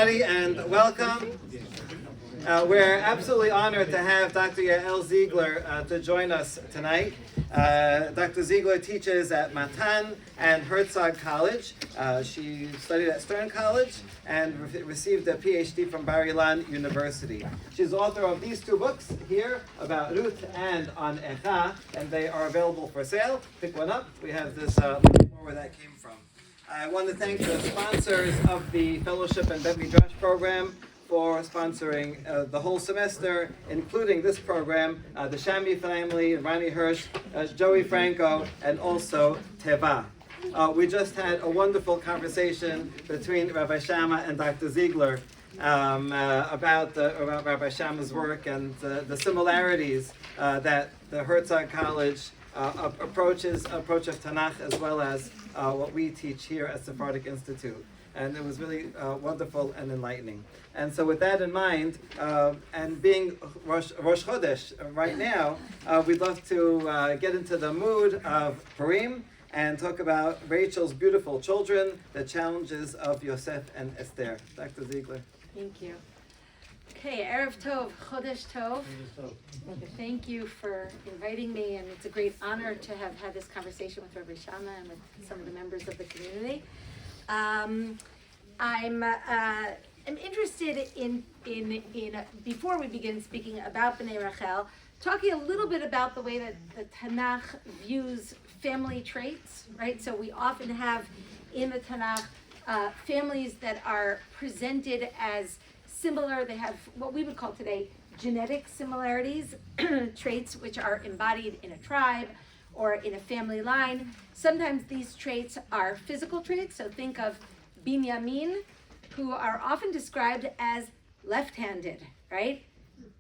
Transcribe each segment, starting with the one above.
And welcome. We're absolutely honored to have Dr. Yael Ziegler to join us tonight. Dr. Ziegler teaches at Matan and Herzog College. She studied at Stern College and received a Ph.D. from Bar Ilan University. She's author of these two books here about Ruth and on Echa, and they are available for sale. Pick one up. We have this where that came from. I want to thank the sponsors of the Fellowship and Midrash program for sponsoring the whole semester, including this program, the Shami family, Ronnie Hirsch, Joey Franco, and also Teva. We just had a wonderful conversation between Rabbi Shammah and Dr. Ziegler about Rabbi Shammah's work and the similarities that the Herzog College approach of Tanakh, as well as what we teach here at Sephardic Institute. And it was really wonderful and enlightening. And so with that in mind, and being Rosh Chodesh right now, we'd love to get into the mood of Purim and talk about Rachel's beautiful children, the challenges of Yosef and Esther. Dr. Ziegler. Thank you. Okay, Erev Tov, Chodesh Tov. Thank you for inviting me, and it's a great honor to have had this conversation with Rabbi Shammah and with some of the members of the community. I'm interested in before we begin speaking about Bnei Rachel, talking a little bit about the way that the Tanakh views family traits, right? So we often have in the Tanakh families that are presented as similar. They have what we would call today genetic similarities, traits which are embodied in a tribe or in a family line. Sometimes these traits are physical traits, so think of Binyamin, who are often described as left-handed, right?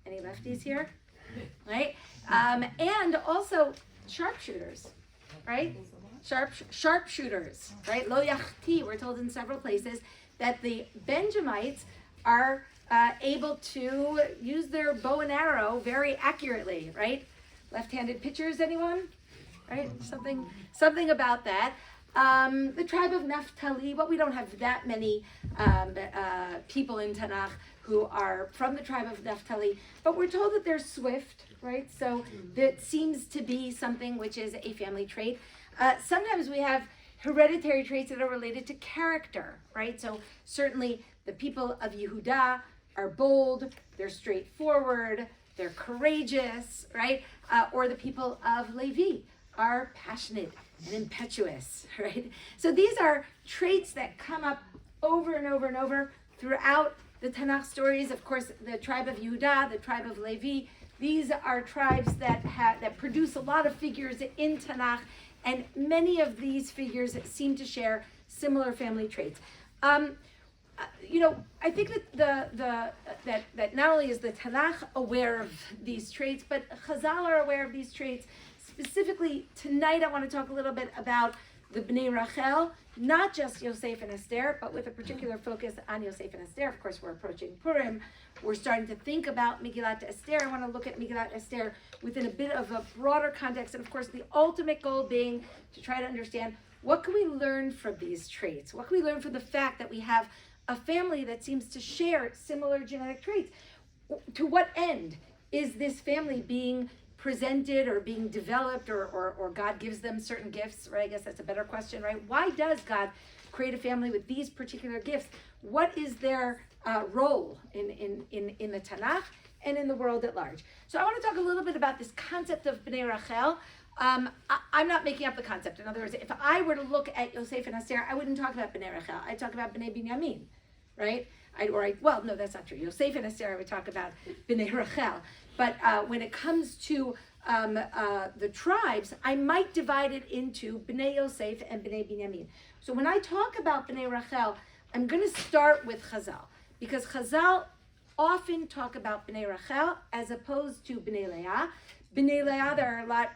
Any lefties here? Right? And also sharpshooters, right? Sharpshooters, right? Lo yachti, we're told in several places that the Benjamites are able to use their bow and arrow very accurately, right? Left-handed pitchers, anyone? Right? Something about that. The tribe of Naphtali, well, we don't have that many people in Tanakh who are from the tribe of Naphtali, but we're told that they're swift, right? So that seems to be something which is a family trait. Sometimes we have hereditary traits that are related to character, right? So certainly the people of Yehuda are bold, they're straightforward, they're courageous, right? Or the people of Levi are passionate and impetuous, right? So these are traits that come up over and over and over throughout the Tanakh stories. Of course, the tribe of Yehuda, the tribe of Levi, these are tribes that produce a lot of figures in Tanakh, and many of these figures seem to share similar family traits. I think that that not only is the Tanakh aware of these traits, but Chazal are aware of these traits. Specifically, tonight I want to talk a little bit about the Bnei Rachel, not just Yosef and Esther, but with a particular focus on Yosef and Esther. Of course, we're approaching Purim. We're starting to think about Megillat Esther. I want to look at Megillat Esther within a bit of a broader context, and of course, the ultimate goal being to try to understand what can we learn from these traits? What can we learn from the fact that we have a family that seems to share similar genetic traits? To what end is this family being presented or being developed, or God gives them certain gifts, right? I guess that's a better question, right? Why does God create a family with these particular gifts? What is their role in the Tanakh and in the world at large? So I want to talk a little bit about this concept of Bnei Rachel. I'm not making up the concept. In other words, if I were to look at Yosef and Esther, I wouldn't talk about Bnei Rachel. I'd talk about Bnei Binyamin, right? Well, no, that's not true. Yosef and Esther, I would talk about Bnei Rachel. But when it comes to the tribes, I might divide it into Bnei Yosef and Bnei Binyamin. So when I talk about Bnei Rachel, I'm going to start with Chazal, because Chazal often talk about Bnei Rachel as opposed to Bnei Leah. Bnei Leah, there are a lot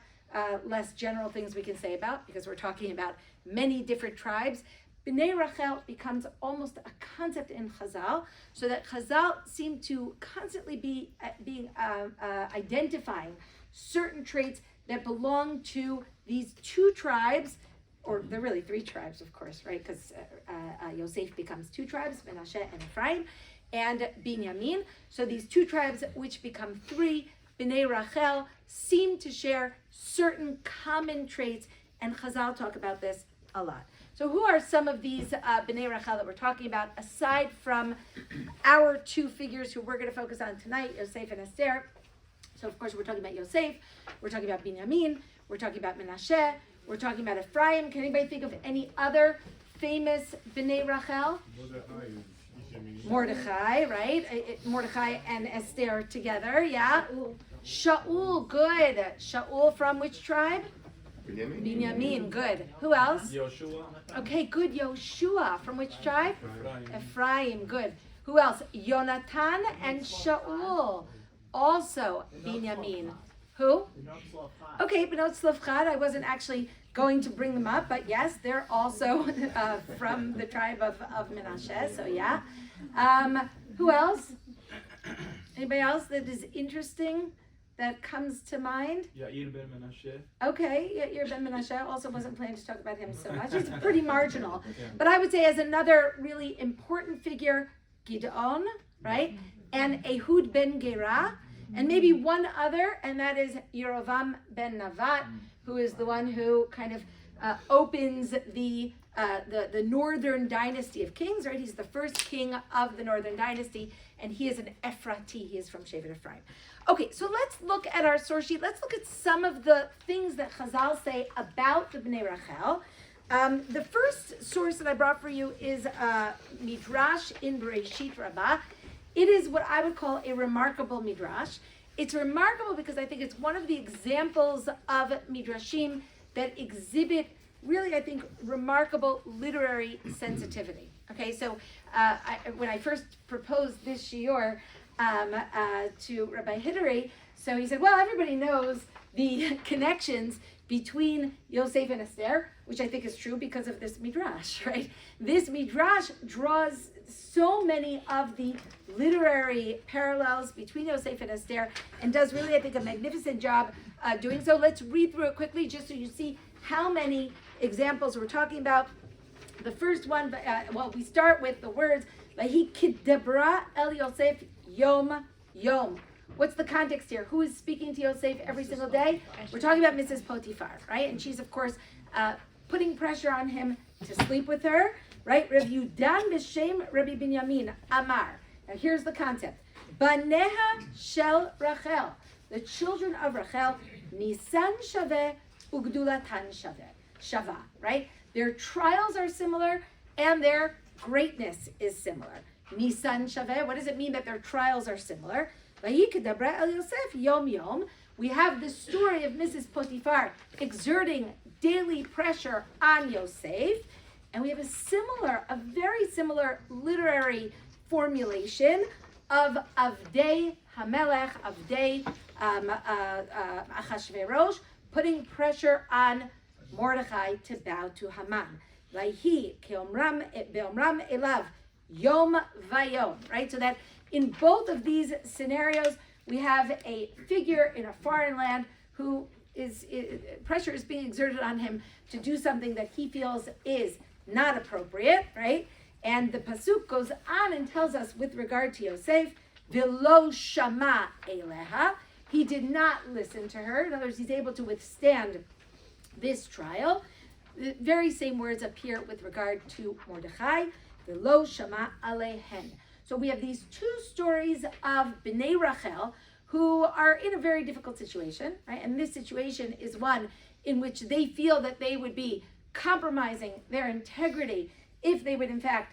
less general things we can say about, because we're talking about many different tribes. Bnei Rachel becomes almost a concept in Chazal, so that Chazal seem to constantly be identifying certain traits that belong to these two tribes or they're really 3 tribes, of course, right? Because Yosef becomes 2 tribes, Menashe and Ephraim, and Binyamin. So these 2 tribes, which become 3, Bnei Rachel, seem to share certain common traits, and Chazal talk about this a lot. So who are some of these Bnei Rachel that we're talking about, aside from our 2 figures who we're going to focus on tonight, Yosef and Esther? So of course we're talking about Yosef, we're talking about Binyamin, we're talking about Menashe, we're talking about Ephraim. Can anybody think of any other famous Bnei Rachel? Mordechai, right? Mordechai and Esther together, yeah. Shaul, good. Shaul from which tribe? Binyamin, good. Who else? Yoshua. Okay, good. Yoshua from which tribe? Ephraim, good. Who else? Yonatan and Shaul, also Binyamin. Who? Okay, Benot Tzlofchad. I wasn't actually going to bring them up, but yes, they're also from the tribe of Menashe, so yeah. Who else? Anybody else that is interesting that comes to mind? Yael ben Menashe. Okay, Yair ben Menashe. Also wasn't planning to talk about him so much. He's pretty marginal. But I would say as another really important figure, Gideon, right? And Ehud ben Gera. And maybe one other, and that is Yerovam ben Navat, who is the one who kind of opens the northern dynasty of kings, right? He's the first king of the northern dynasty, and he is an Ephrati. He is from Shevet Ephraim. Okay, so let's look at our source sheet. Let's look at some of the things that Chazal say about the Bnei Rachel. The first source that I brought for you is Midrash in Bereshit Rabbah. It is what I would call a remarkable Midrash. It's remarkable because I think it's one of the examples of Midrashim that exhibit really, I think, remarkable literary sensitivity. Okay, so when I first proposed this shiur to Rabbi Hidari, so he said, well, everybody knows the connections between Yosef and Esther, which I think is true because of this Midrash, right? This Midrash draws so many of the literary parallels between Yosef and Esther and does really, I think, a magnificent job doing so. Let's read through it quickly just so you see how many examples we're talking about. The first one, we start with the words, Vahi kidebra el Yosef yom yom. What's the context here? Who is speaking to Yosef every single day? We're talking about Mrs. Potiphar, right? And she's, of course, putting pressure on him to sleep with her, right? Rav Yudan b'shem Rabbi Binyamin Amar. Now here's the concept. Baneha shel Rachel. The children of Rachel, Nisan shaveh ugdulatan shava, right? Their trials are similar and their greatness is similar. Nisan shaveh, what does it mean that their trials are similar? Vayikadabra el Yosef yom yom. We have the story of Mrs. Potiphar exerting daily pressure on Yosef, and we have a very similar literary formulation of Avdei Hamelech, Avdei Achashverosh, putting pressure on Mordechai to bow to Haman. Vayhi keomram beomram elav yom vayom, right? So that in both of these scenarios, we have a figure in a foreign land who pressure is being exerted on him to do something that he feels is not appropriate, right? And the pasuk goes on and tells us with regard to Yosef, V'lo shama eleha, he did not listen to her. In other words, he's able to withstand this trial. The very same words appear with regard to Mordechai, V'lo shama alehen. So we have these 2 stories of Bnei Rachel who are in a very difficult situation, right? And this situation is one in which they feel that they would be compromising their integrity if they would in fact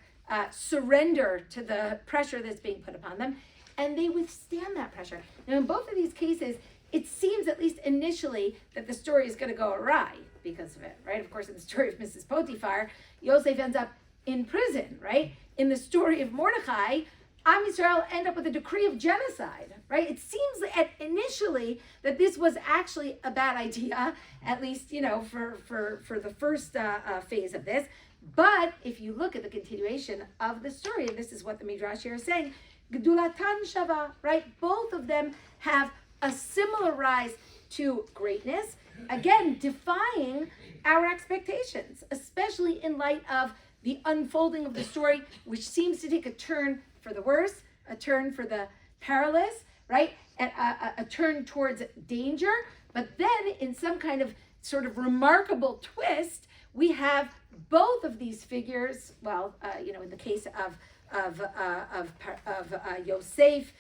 surrender to the pressure that's being put upon them, and they withstand that pressure. Now in both of these cases, it seems at least initially that the story is going to go awry because of it, right? Of course, in the story of Mrs. Potiphar, Yosef ends up in prison, right? In the story of Mordechai, Am Yisrael end up with a decree of genocide, right? It seems initially that this was actually a bad idea, at least, for the first phase of this. But if you look at the continuation of the story, and this is what the Midrash here is saying, Gedulatan Shava, right? Both of them have a similar rise to greatness, again, defying our expectations, especially in light of the unfolding of the story, which seems to take a turn for the worse, a turn for the perilous, right? And a turn towards danger. But then in some kind of sort of remarkable twist, we have both of these figures. Well, in the case of Yosef,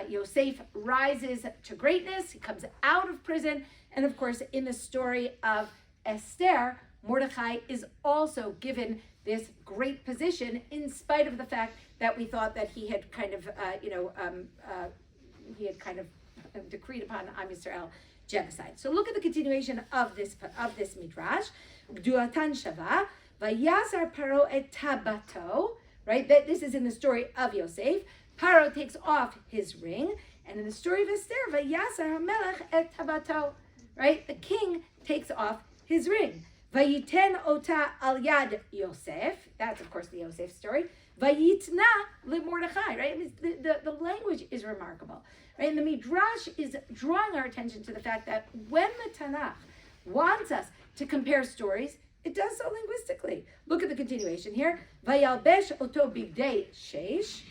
Yosef rises to greatness. He comes out of prison, and of course, in the story of Esther, Mordechai is also given this great position, in spite of the fact that we thought that he had kind of, decreed upon Am Yisrael genocide. So look at the continuation of this midrash. Gduatan shava vayasar paro et tabato. Right, that this is in the story of Yosef. Paro takes off his ring, and in the story of Esther, vayasar hamelech et tabato. Right, the king takes off his ring. Vayiten ota al yad Yosef. That's of course the Yosef story. Vayitna le Mordechai. Right, I mean, the language is remarkable. Right, and the Midrash is drawing our attention to the fact that when the Tanakh wants us to compare stories, it does so linguistically. Look at the continuation here. Vayalbesh oto bigdei sheish.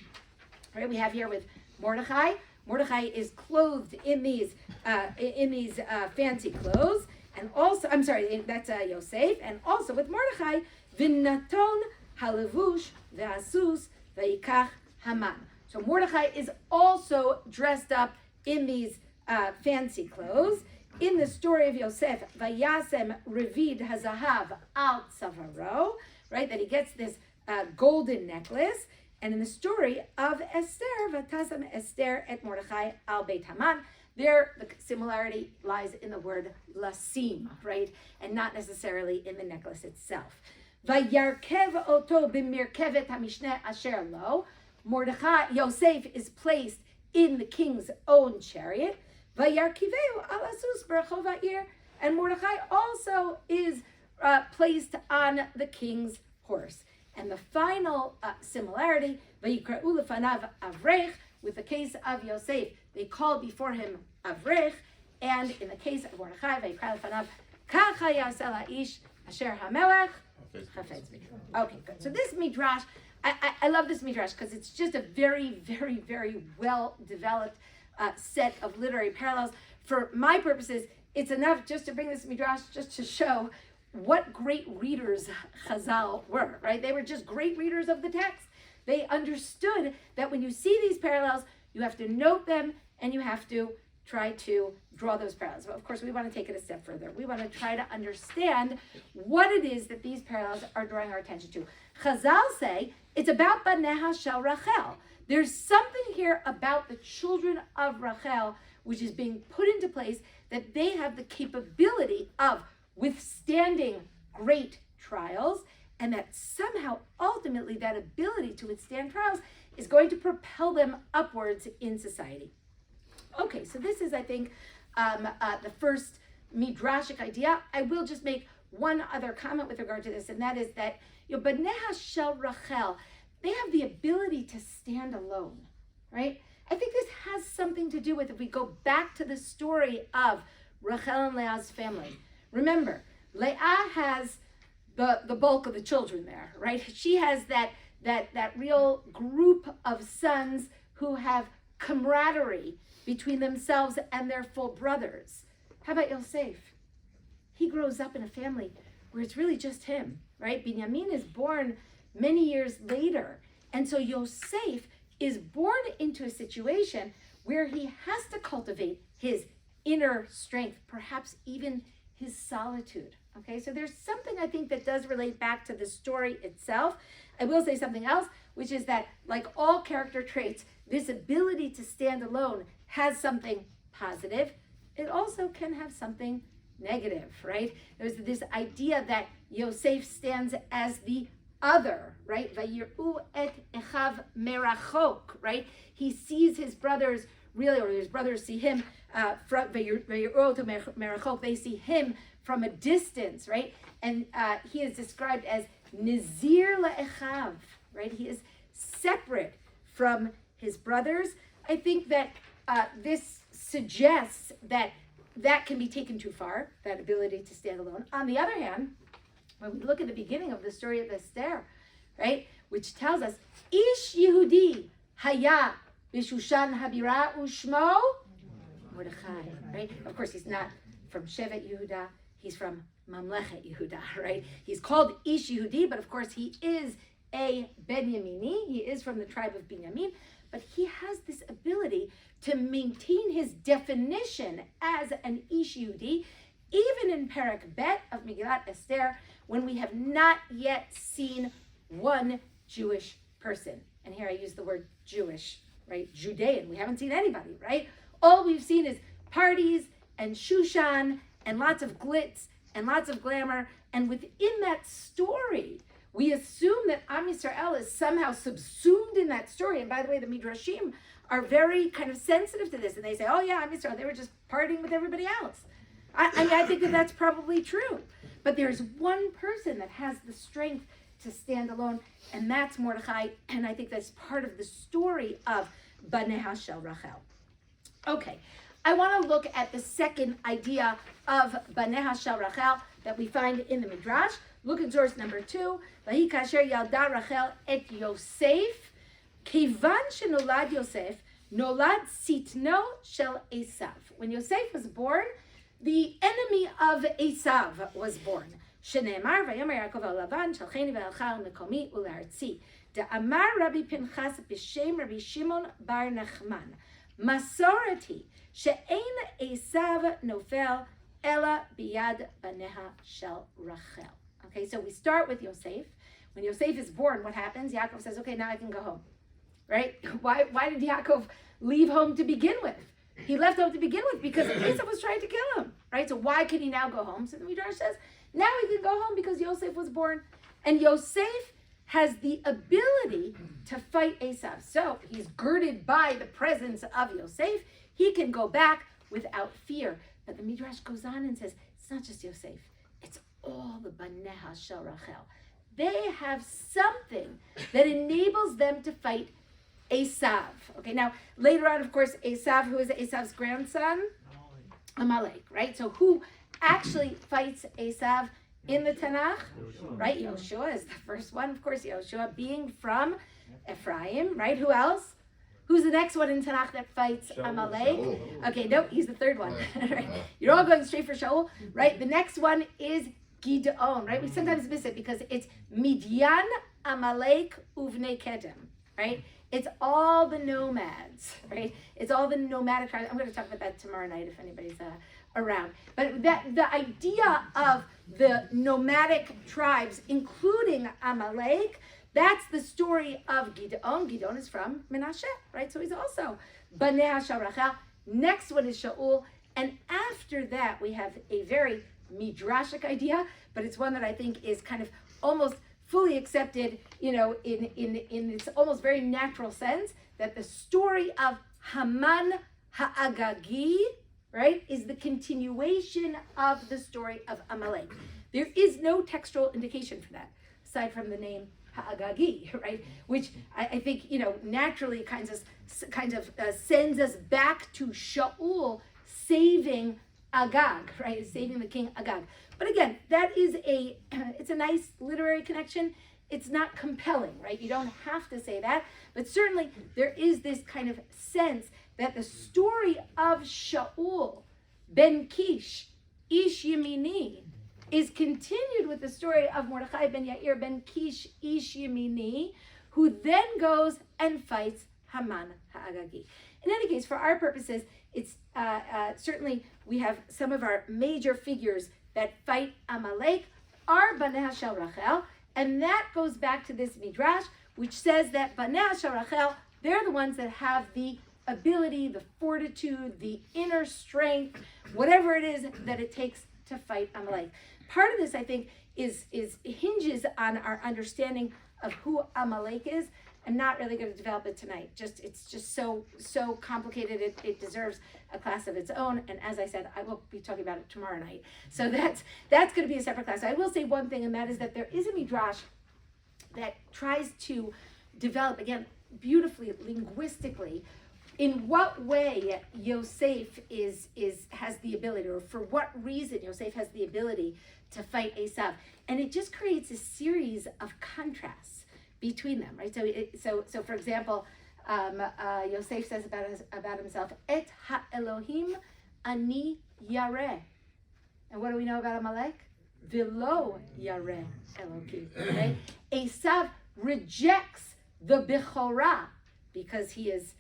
Right, we have here with Mordechai. Mordechai is clothed in these fancy clothes, and also that's Yosef, and also with Mordechai, v'naton halevush ve'asus ve'ikach Haman. So Mordechai is also dressed up in these fancy clothes. In the story of Yosef, Vayasem Revid Hazahav al Tzavaro, right, that he gets this golden necklace. And in the story of Esther, Vatasam Esther et Mordechai al Beit Haman, there the similarity lies in the word lasim, right, and not necessarily in the necklace itself. Vayarkev oto b'mirkevet hamishne asher lo. Mordechai, Yosef is placed in the king's own chariot. Vayarkiveu al asus b'rachov ha'ir, and Mordechai also is placed on the king's horse. And the final similarity, Vayikra'u lefanav avrech, with the case of Yosef, they call before him avrech, and in the case of Mordechai, Vayikra lefanav kacha yasel ha'ish asher hamelech chafetz b'hu. Okay, good. So this midrash, I love this midrash because it's just a very, very, very well developed set of literary parallels. For my purposes, it's enough just to bring this midrash just to show what great readers Chazal were, right? They were just great readers of the text. They understood that when you see these parallels, you have to note them and you have to try to draw those parallels. But of course, we want to take it a step further. We want to try to understand what it is that these parallels are drawing our attention to. Chazal say it's about Baneha Shel Rachel. There's something here about the children of Rachel which is being put into place, that they have the capability of withstanding great trials, and that somehow, ultimately, that ability to withstand trials is going to propel them upwards in society. Okay, so this is, I think, the first midrashic idea. I will just make one other comment with regard to this, and that is that, Baneha Shel Rachel, they have the ability to stand alone, right? I think this has something to do with, if we go back to the story of Rachel and Leah's family. Remember, Leah has the bulk of the children there, right? She has that real group of sons who have camaraderie between themselves and their full brothers. How about Yosef? He grows up in a family where it's really just him, right? Binyamin is born many years later. And so Yosef is born into a situation where he has to cultivate his inner strength, perhaps even his solitude. Okay, so there's something I think that does relate back to the story itself. I will say something else, which is that, like all character traits, this ability to stand alone has something positive. It also can have something negative, right? There's this idea that Yosef stands as the other, right? Vayir'u et echav merachok, right? He sees his brothers really, or his brothers see him from Vayir'u to merachok. They see him from a distance, right? And he is described as nizir la'echav, right? He is separate from his brothers. I think that this suggests that that can be taken too far, that ability to stand alone. On the other hand, when we look at the beginning of the story of Esther, right, which tells us, Ish Yehudi Haya Bishushan Habira Ushmo Mordechai, right? Of course, he's not from Shevet Yehuda, he's from Mamlechet Yehuda, right? He's called Ish Yehudi, but of course he is a Benyamini, he is from the tribe of Binyamin, but he has this ability to maintain his definition as an Ish Yehudi, even in Perek Bet of Megillat Esther, when we have not yet seen one Jewish person. And here I use the word Jewish, right? Judean. We haven't seen anybody, right? All we've seen is parties and Shushan and lots of glitz and lots of glamour. And within that story, we assume that Am Yisrael is somehow subsumed in that story. And by the way, the Midrashim are very kind of sensitive to this. And they say, oh yeah, Am Yisrael, they were just partying with everybody else. I think that that's probably true. But there's one person that has the strength to stand alone, and that's Mordechai. And I think that's part of the story of Baneha Shel Rachel. Okay, I want to look at the second idea of Baneha Shel Rachel that we find in the Midrash. Look at source number 2. Vahi kasher yalda Rachel et Yosef, kivan shenolad Yosef, nolad sitno shel Esav. When Yosef was born, the enemy of Esav was born. Shenemar vayomer Yaakov al Lavan shalcheni ve'alcha al mekomi ulartzi. De'amar Rabbi Pinchas b'shem Rabbi Shimon bar Nachman. Masorati she'ein Esav nofel ela biyad baneha shel Rachel. Okay, so we start with Yosef. When Yosef is born, what happens? Yaakov says, okay, now I can go home. Right? Why did Yaakov leave home to begin with? He left home to begin with because Esau was trying to kill him. Right? So why can he now go home? So the Midrash says, now he can go home because Yosef was born. And Yosef has the ability to fight Esau. So he's girded by the presence of Yosef. He can go back without fear. But the Midrash goes on and says, it's not just Yosef. It's all the Baneha Shel Rachel. They have something that enables them to fight Esav. Okay, now later on, of course, Esav, who is Esav's grandson? Amalek, right? So who actually fights Esav in the Tanakh? Right, Yoshua is the first one, of course, Yoshua being from Ephraim, right? Who else? Who's the next one in Tanakh that fights Amalek? Okay, no, he's the third one. Right? You're all going straight for Shaul, right? The next one is Gideon, right? We sometimes miss it because it's Midian, Amalek, Uvnei Kedem, right? It's all the nomads, right? It's all the nomadic tribes. I'm going to talk about that tomorrow night if anybody's around. But the idea of the nomadic tribes, including Amalek, that's the story of Gideon. Gideon is from Menashe, right? So he's also Baneha Shel Rachel. Next one is Shaul. And after that, we have a very midrashic idea, but it's one that I think is kind of almost fully accepted, in this almost very natural sense, that the story of Haman Ha'agagi, right, is the continuation of the story of Amalek. There is no textual indication for that, aside from the name Ha'agagi, right, which I think, naturally kind of sends us back to Shaul saving Agag, right, saving the king Agag. But again, that is it's a nice literary connection. It's not compelling, right? You don't have to say that, but certainly there is this kind of sense that the story of Shaul ben Kish, Ish Yemini, is continued with the story of Mordechai ben Yair ben Kish, Ish Yemini, who then goes and fights Haman Ha'agagi. In any case, for our purposes, it's certainly we have some of our major figures that fight Amalek are Baneha Shel Rachel, and that goes back to this Midrash, which says that Baneha Shel Rachel, they're the ones that have the ability, the fortitude, the inner strength, whatever it is that it takes to fight Amalek. Part of this, I think, is hinges on our understanding of who Amalek is. I'm not really going to develop it tonight. It's just so complicated. It deserves a class of its own. And as I said, I will be talking about it tomorrow night. So that's going to be a separate class. I will say one thing, and that is that there is a midrash that tries to develop, again, beautifully linguistically, in what way Yosef has the ability, or for what reason Yosef has the ability to fight Esav. And it just creates a series of contrasts between them, right? So for example, Yosef says about himself, Et ha-Elohim ani yareh. And what do we know about Amalek? V'lo yareh Elohim, right? Esav rejects the Bechorah because he is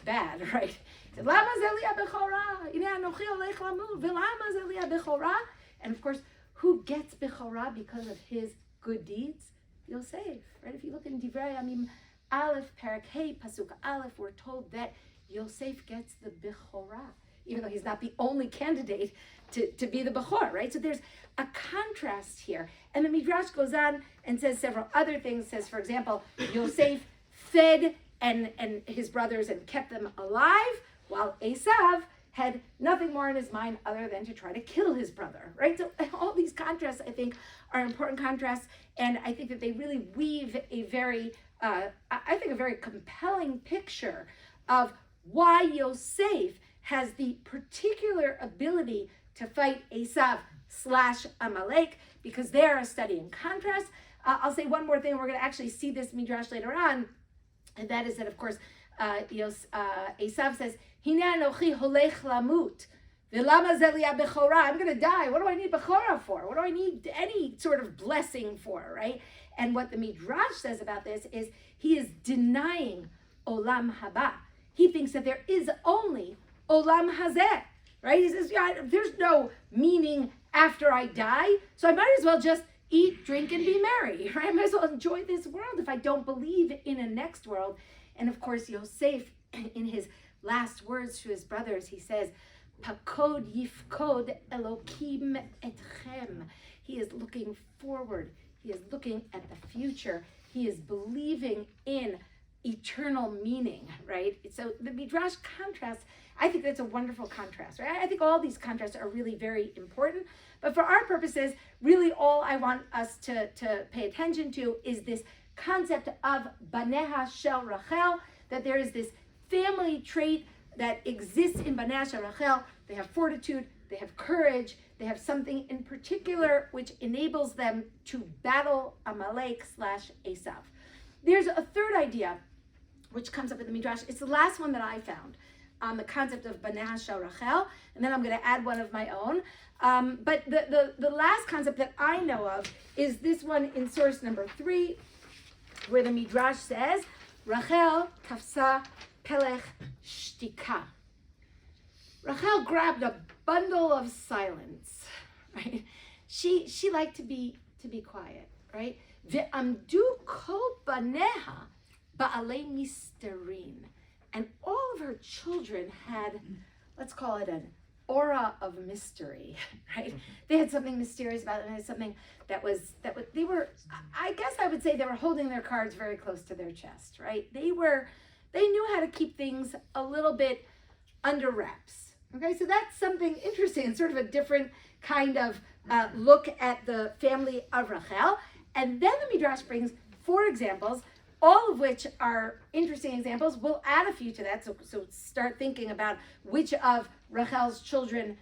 bad, right? Lama zelia Bechorah? Anochi olech lamut. V'lama zelia Bechorah? And of course, who gets Bechorah because of his good deeds? Yosef, right? If you look in Divrei Yamim Aleph, Parak Hey, Pasuk Aleph, we're told that Yosef gets the Bechorah, even though he's not the only candidate to be the Bechor, right? So there's a contrast here. And the Midrash goes on and says several other things. Says, for example, Yosef fed and his brothers and kept them alive, while Esav had nothing more in his mind other than to try to kill his brother, right? So all these contrasts, I think, are important contrasts, and I think that they really weave a very compelling picture of why Yosef has the particular ability to fight Esav / Amalek, because they are a study in contrast. I'll say one more thing. We're going to actually see this Midrash later on, and that is that, of course, Esav says, Hine anochi holech lamut, v'lama zelia bechorah. I'm going to die. What do I need bechorah for? What do I need any sort of blessing for, right? And what the Midrash says about this is he is denying olam haba. He thinks that there is only olam hazeh, right? He says, yeah, there's no meaning after I die, so I might as well just eat, drink, and be merry, right? I might as well enjoy this world if I don't believe in a next world. And of course, Yosef, in his last words to his brothers, he says, Pakod yifkod Elokim etchem. He is looking forward. He is looking at the future. He is believing in eternal meaning, right? So the Midrash contrast, I think that's a wonderful contrast, right? I think all these contrasts are really very important. But for our purposes, really all I want us to pay attention to is this concept of Baneha Shel Rachel, that there is this family trait that exists in Baneha Shel Rachel. They have fortitude, they have courage, they have something in particular which enables them to battle Amalek / Esav. There's a third idea which comes up in the Midrash. It's the last one that I found on the concept of Baneha Shel Rachel, and then I'm going to add one of my own. But the last concept that I know of is this one in source number 3, where the Midrash says, Rachel tafsa pelech shtika. Rachel grabbed a bundle of silence, right? She liked to be quiet, right? Ve'amdu kol baneha ba'alei misterin. And all of her children had, let's call it an aura of mystery, right? They had something mysterious about them. They had something they were, I guess I would say they were holding their cards very close to their chest, right? They knew how to keep things a little bit under wraps. Okay, so that's something interesting and sort of a different kind of look at the family of Rachel. And then the Midrash brings 4 examples, all of which are interesting examples. We'll add a few to that, so start thinking about which of Rachel's children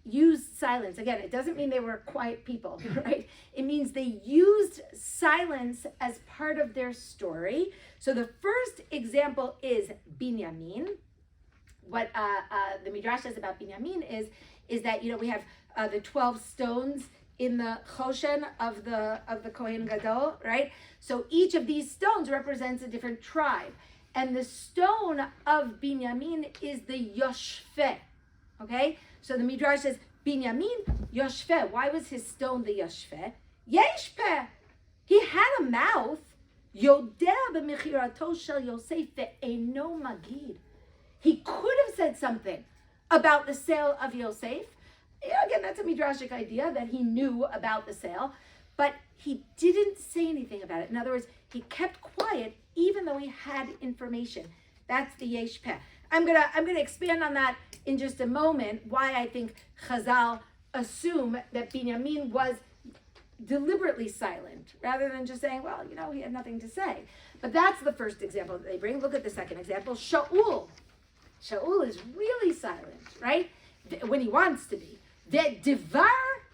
used silence. Again, it doesn't mean they were quiet people, right? It means they used silence as part of their story. So the first example is Binyamin. What the Midrash says about Binyamin is that, we have the 12 stones in the Choshen of the Kohen Gadol, right? So each of these stones represents a different tribe. And the stone of Binyamin is the Yoshveh, okay? So the Midrash says, Binyamin, Yoshveh. Why was his stone the Yoshveh? Yeshpeh. He had a mouth. Yodeh b'mechirato shel Yosef ve'eno magid. He could have said something about the sale of Yosef. Again, that's a midrashic idea that he knew about the sale, but he didn't say anything about it. In other words, he kept quiet even though he had information. That's the yesh peh. I'm gonna expand on that in just a moment. Why I think Chazal assume that Binyamin was deliberately silent, rather than just saying, well, he had nothing to say. But that's the first example that they bring. Look at the second example, Shaul. Shaul is really silent, right? When he wants to be. Devar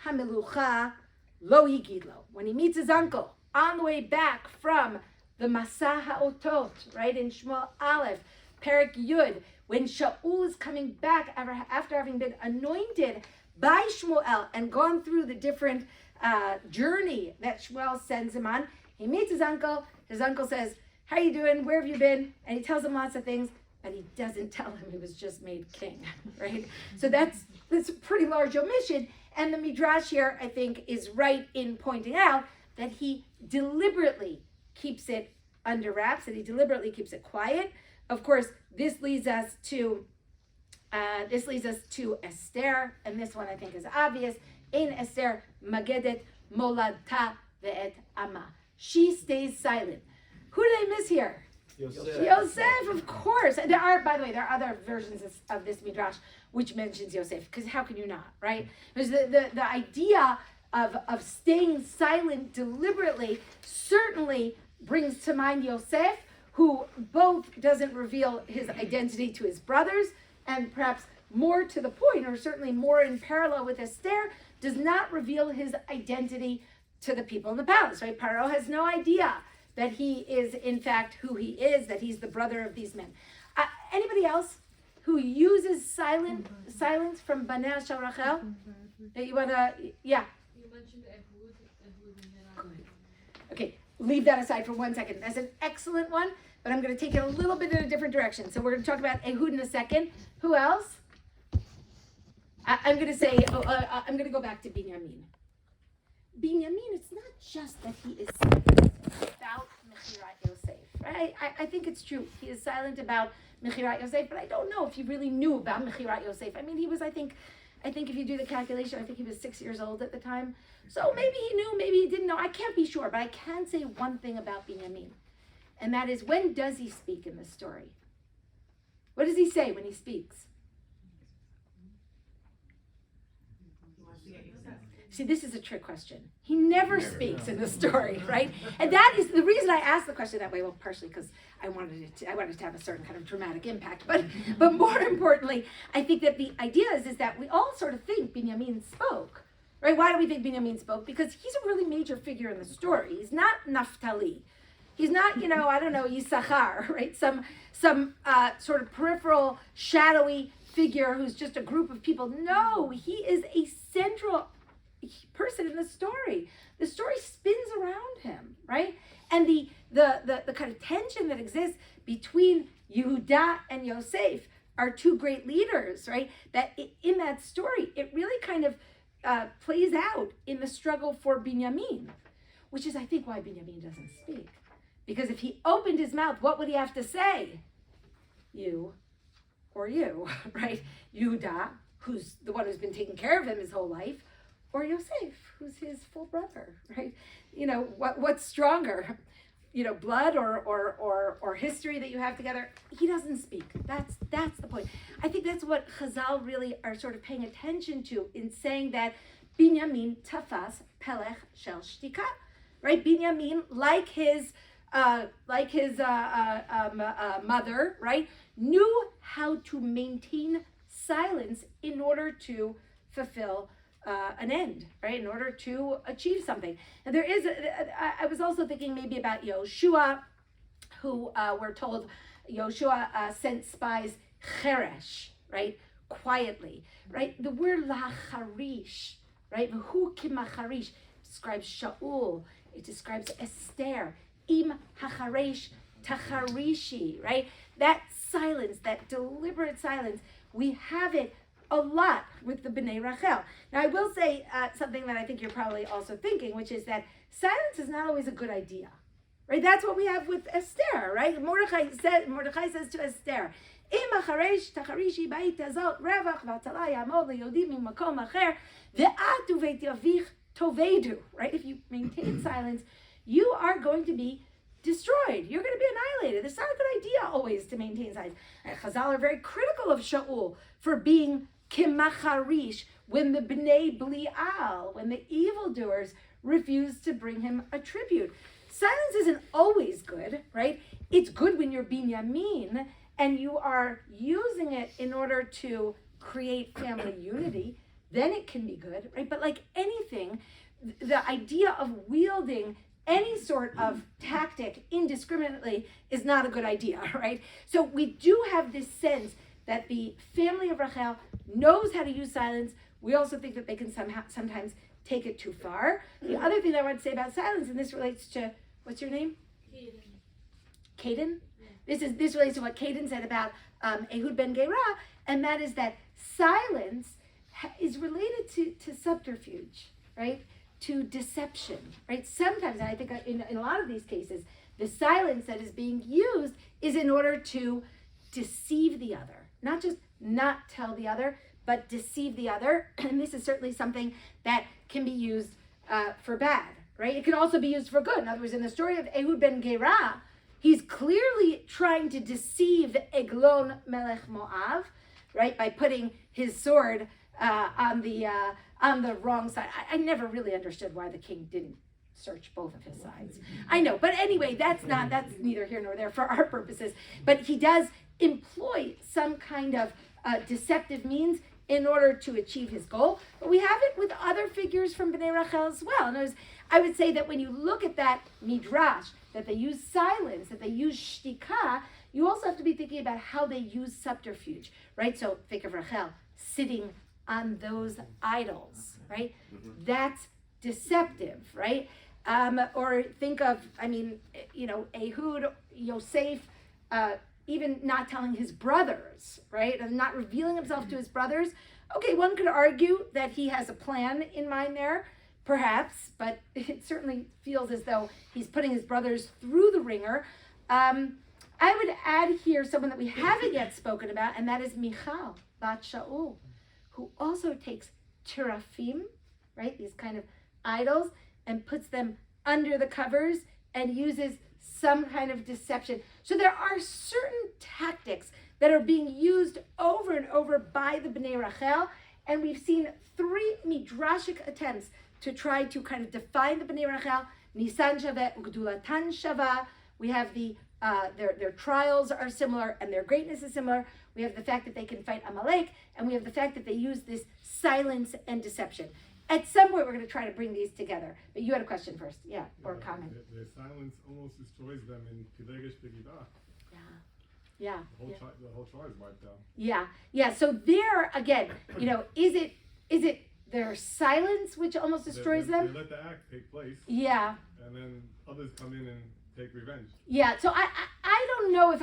hamelucha lo yigidlo. When he meets his uncle on the way back from the Masa Ha'otot, right, in Shmuel Aleph, Perek Yud, when Shaul is coming back after having been anointed by Shmuel and gone through the different journey that Shmuel sends him on, he meets his uncle. His uncle says, how you doing? Where have you been? And he tells him lots of things, but he doesn't tell him he was just made king, right? So that's a pretty large omission. And the Midrash here, I think, is right in pointing out that he deliberately keeps it under wraps, that he deliberately keeps it quiet. Of course, this leads us to Esther, and this one I think is obvious. In Esther, Magedet Moladta ve'et Ama. She stays silent. Who did I miss here? Yosef, of course. And by the way, there are other versions of this Midrash which mentions Yosef, because how can you not, right? Because the idea of staying silent deliberately certainly brings to mind Yosef, who both doesn't reveal his identity to his brothers, and perhaps more to the point, or certainly more in parallel with Esther, does not reveal his identity to the people in the palace, right? Paro has no idea that he is in fact who he is, that he's the brother of these men. Anybody else who uses silence from Banei Shel Rachel? That you wanna, yeah. You mentioned Ehud and Good. Okay, leave that aside for 1 second. That's an excellent one, but I'm going to take it a little bit in a different direction. So we're going to talk about Ehud in a second. Who else? I'm going to say, I'm going to go back to Binyamin. Binyamin, it's not just that he is silent about Mechirat Yosef, right? I think it's true. He is silent about Mechirat Yosef, but I don't know if he really knew about Mechirat Yosef. I mean, he was, I think if you do the calculation, I think he was 6 years old at the time. So maybe he knew, maybe he didn't know. I can't be sure, but I can say one thing about Binyamin. And that is, when does he speak in this story? What does he say when he speaks? See, this is a trick question. He never speaks in the story, right? And that is the reason I asked the question that way. Well, partially because I wanted it to have a certain kind of dramatic impact, but more importantly, I think that the idea is that we all sort of think Binyamin spoke, right? Why do we think Binyamin spoke? Because he's a really major figure in the story. He's not Naphtali. He's not, Yisachar, right? Some sort of peripheral, shadowy figure who's just a group of people. No, he is a central person in the story. The story spins around him, right? And the kind of tension that exists between Yehuda and Yosef are two great leaders, right? That in that story, it really kind of plays out in the struggle for Binyamin, which is, I think, why Binyamin doesn't speak. Because if he opened his mouth, what would he have to say? You, or you, right? Yehuda, who's the one who's been taking care of him his whole life, or Yosef, who's his full brother, right? What's stronger, blood or history that you have together? He doesn't speak. That's the point. I think that's what Chazal really are sort of paying attention to in saying that Binyamin tafas pelech shel shtika, right? Binyamin, like his mother, right, knew how to maintain silence in order to fulfill an end, right? In order to achieve something. And there is, I was also thinking maybe about Yoshua, who we're told Yoshua sent spies cheresh, right? Quietly, right? The word lacharish, right? Who kimacharish describes Shaul. It describes Esther. Im hacharesh tacharishi, right? That silence, that deliberate silence, we have it a lot with the Bnei Rachel. Now, I will say something that I think you're probably also thinking, which is that silence is not always a good idea, right? That's what we have with Esther, right? Mordechai says to Esther, "Im acharesh tacharishi ba'it hazot revach v'atzala yamod leyodim mimakom acher ve'at uveit yavich tovedu," right? If you maintain silence, you are going to be destroyed. You're going to be annihilated. It's not a good idea always to maintain silence. And Chazal are very critical of Shaul for being kimacharish, when the Bnei Belial, when the evildoers refused to bring him a tribute. Silence isn't always good, right? It's good when you're Binyamin and you are using it in order to create family unity, then it can be good, right? But like anything, the idea of wielding any sort of tactic indiscriminately is not a good idea, right? So we do have this sense that the family of Rachel knows how to use silence. We also think that they can sometimes take it too far. The other thing that I want to say about silence, and this relates to, what's your name? Caden? This relates to what Caden said about Ehud ben Gera, and that is that silence is related to subterfuge, right? To deception, right? Sometimes, and I think in a lot of these cases, the silence that is being used is in order to deceive the other, not just not tell the other, but deceive the other. And this is certainly something that can be used for bad, right? It can also be used for good. In other words, in the story of Ehud ben Gera, he's clearly trying to deceive Eglon Melech Moav, right? By putting his sword on the wrong side. I never really understood why the king didn't search both of his sides. I know, but anyway, that's neither here nor there for our purposes. But he does employ some kind of deceptive means in order to achieve his goal. But we have it with other figures from Bnei Rachel as well. And I would say that when you look at that Midrash, that they use silence, that they use shtika, you also have to be thinking about how they use subterfuge, right? So think of Rachel sitting on those idols, right? That's deceptive, right? Or think of, Ehud, Yosef, even not telling his brothers, right? And not revealing himself to his brothers. Okay, one could argue that he has a plan in mind there, perhaps, but it certainly feels as though he's putting his brothers through the ringer. I would add here someone that we haven't yet spoken about, and that is Michal, Bat Shaul, who also takes terafim, right, these kind of idols, and puts them under the covers and uses some kind of deception. So there are certain tactics that are being used over and over by the Bnei Rachel, and we've seen 3 midrashic attempts to try to kind of define the Bnei Rachel. Nisan Shaveh, Ugdulatan Shava. We have their trials are similar and their greatness is similar. We have the fact that they can fight Amalek, and we have the fact that they use this silence and deception. At some point, we're going to try to bring these together. But you had a question first, or a comment. The silence almost destroys them in Pilegesh Begidah. Yeah. The whole trial is wiped out. Yeah. So there again, is it their silence which almost destroys them? They let the act take place. Yeah. And then others come in and take revenge. Yeah. So I don't know if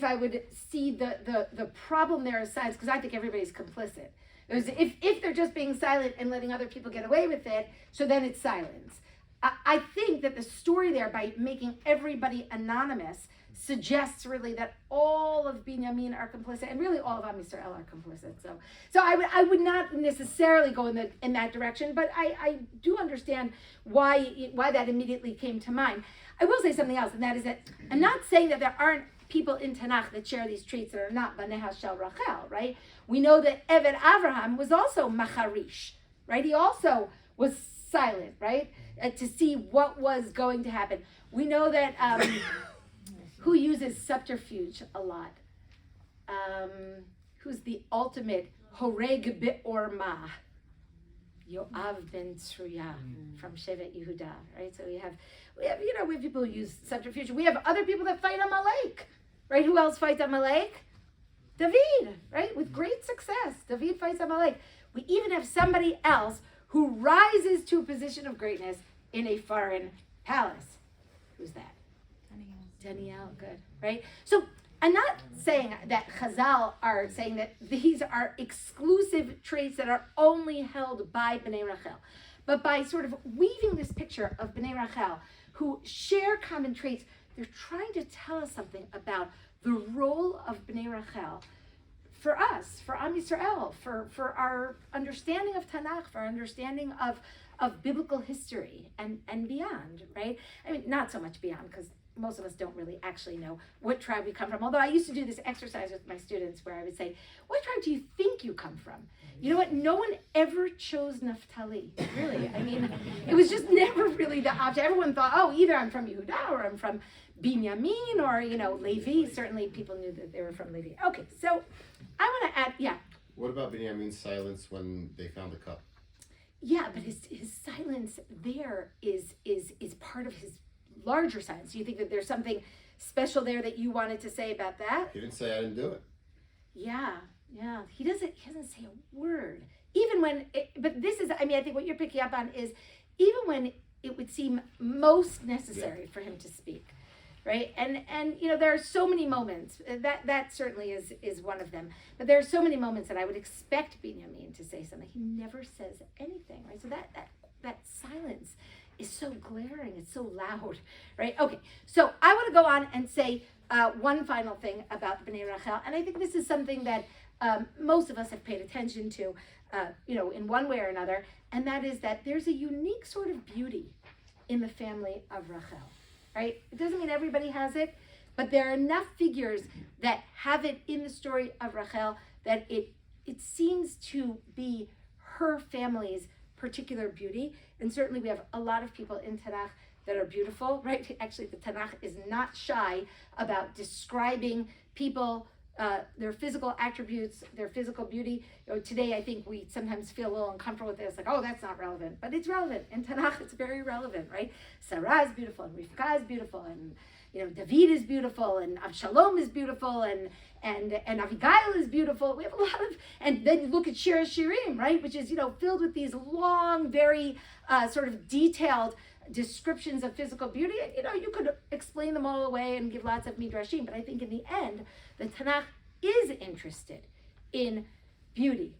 I would see the problem there as silence, because I think everybody's complicit. If they're just being silent and letting other people get away with it, so then it's silence. I think that the story there, by making everybody anonymous, suggests really that all of Binyamin are complicit, and really all of Am Yisrael are complicit. So I would not necessarily go in that direction, but I do understand why that immediately came to mind. I will say something else, and that is that I'm not saying that there aren't people in Tanakh that share these traits that are not Banei Shel Rachel, right? We know that Eved Avraham was also macharish, right? He also was silent, right? To see what was going to happen. We know that who uses subterfuge a lot? Who's the ultimate horeg be'orma? Yoav ben Tzruya from Shevet Yehuda, right? So we have people who use subterfuge. We have other people that fight Amalek, right? Who else fights Amalek? David, right? With great success. David fights Amalek. We even have somebody else who rises to a position of greatness in a foreign palace. Who's that? Daniel, good, right? So I'm not saying that Chazal are saying that these are exclusive traits that are only held by Bnei Rachel, but by sort of weaving this picture of Bnei Rachel who share common traits, they're trying to tell us something about the role of Bnei Rachel for us, for Am Yisrael, for our understanding of Tanakh, for our understanding of biblical history and beyond, right? I mean, not so much beyond, because most of us don't really actually know what tribe we come from. Although I used to do this exercise with my students where I would say, what tribe do you think you come from? You know what? No one ever chose Naphtali, really. I mean, it was just never really the option. Everyone thought, oh, either I'm from Yehuda or I'm from Binyamin or, Levi. Certainly people knew that they were from Levi. Okay, so I want to add, What about Binyamin's silence when they found the cup? Yeah, but his silence there is part of his larger silence. Do you think that there's something special there that you wanted to say about that? He didn't say I didn't do it. Yeah. He doesn't say a word. Even when, but this is, I think what you're picking up on is even when it would seem most necessary for him to speak, right? And there are so many moments, that certainly is one of them, but there are so many moments that I would expect Binyamin to say something. He never says anything, right? So that silence is so glaring, it's so loud, right? Okay, so I want to go on and say one final thing about Bnei Rachel, and I think this is something that most of us have paid attention to, in one way or another, and that is that there's a unique sort of beauty in the family of Rachel, right? It doesn't mean everybody has it, but there are enough figures that have it in the story of Rachel that it seems to be her family's particular beauty. And certainly we have a lot of people in Tanakh that are beautiful, right? Actually, the Tanakh is not shy about describing people, their physical attributes, their physical beauty. Today, I think we sometimes feel a little uncomfortable with this, like, oh, that's not relevant. But it's relevant. In Tanakh, it's very relevant, right? Sarah is beautiful, and Rivka is beautiful, and David is beautiful, and Avshalom is beautiful, and Abigail is beautiful. We have a lot of, and then you look at Shir Shirim, right, which is filled with these long, very sort of detailed descriptions of physical beauty. And you could explain them all away and give lots of midrashim, but I think in the end, the Tanakh is interested in beauty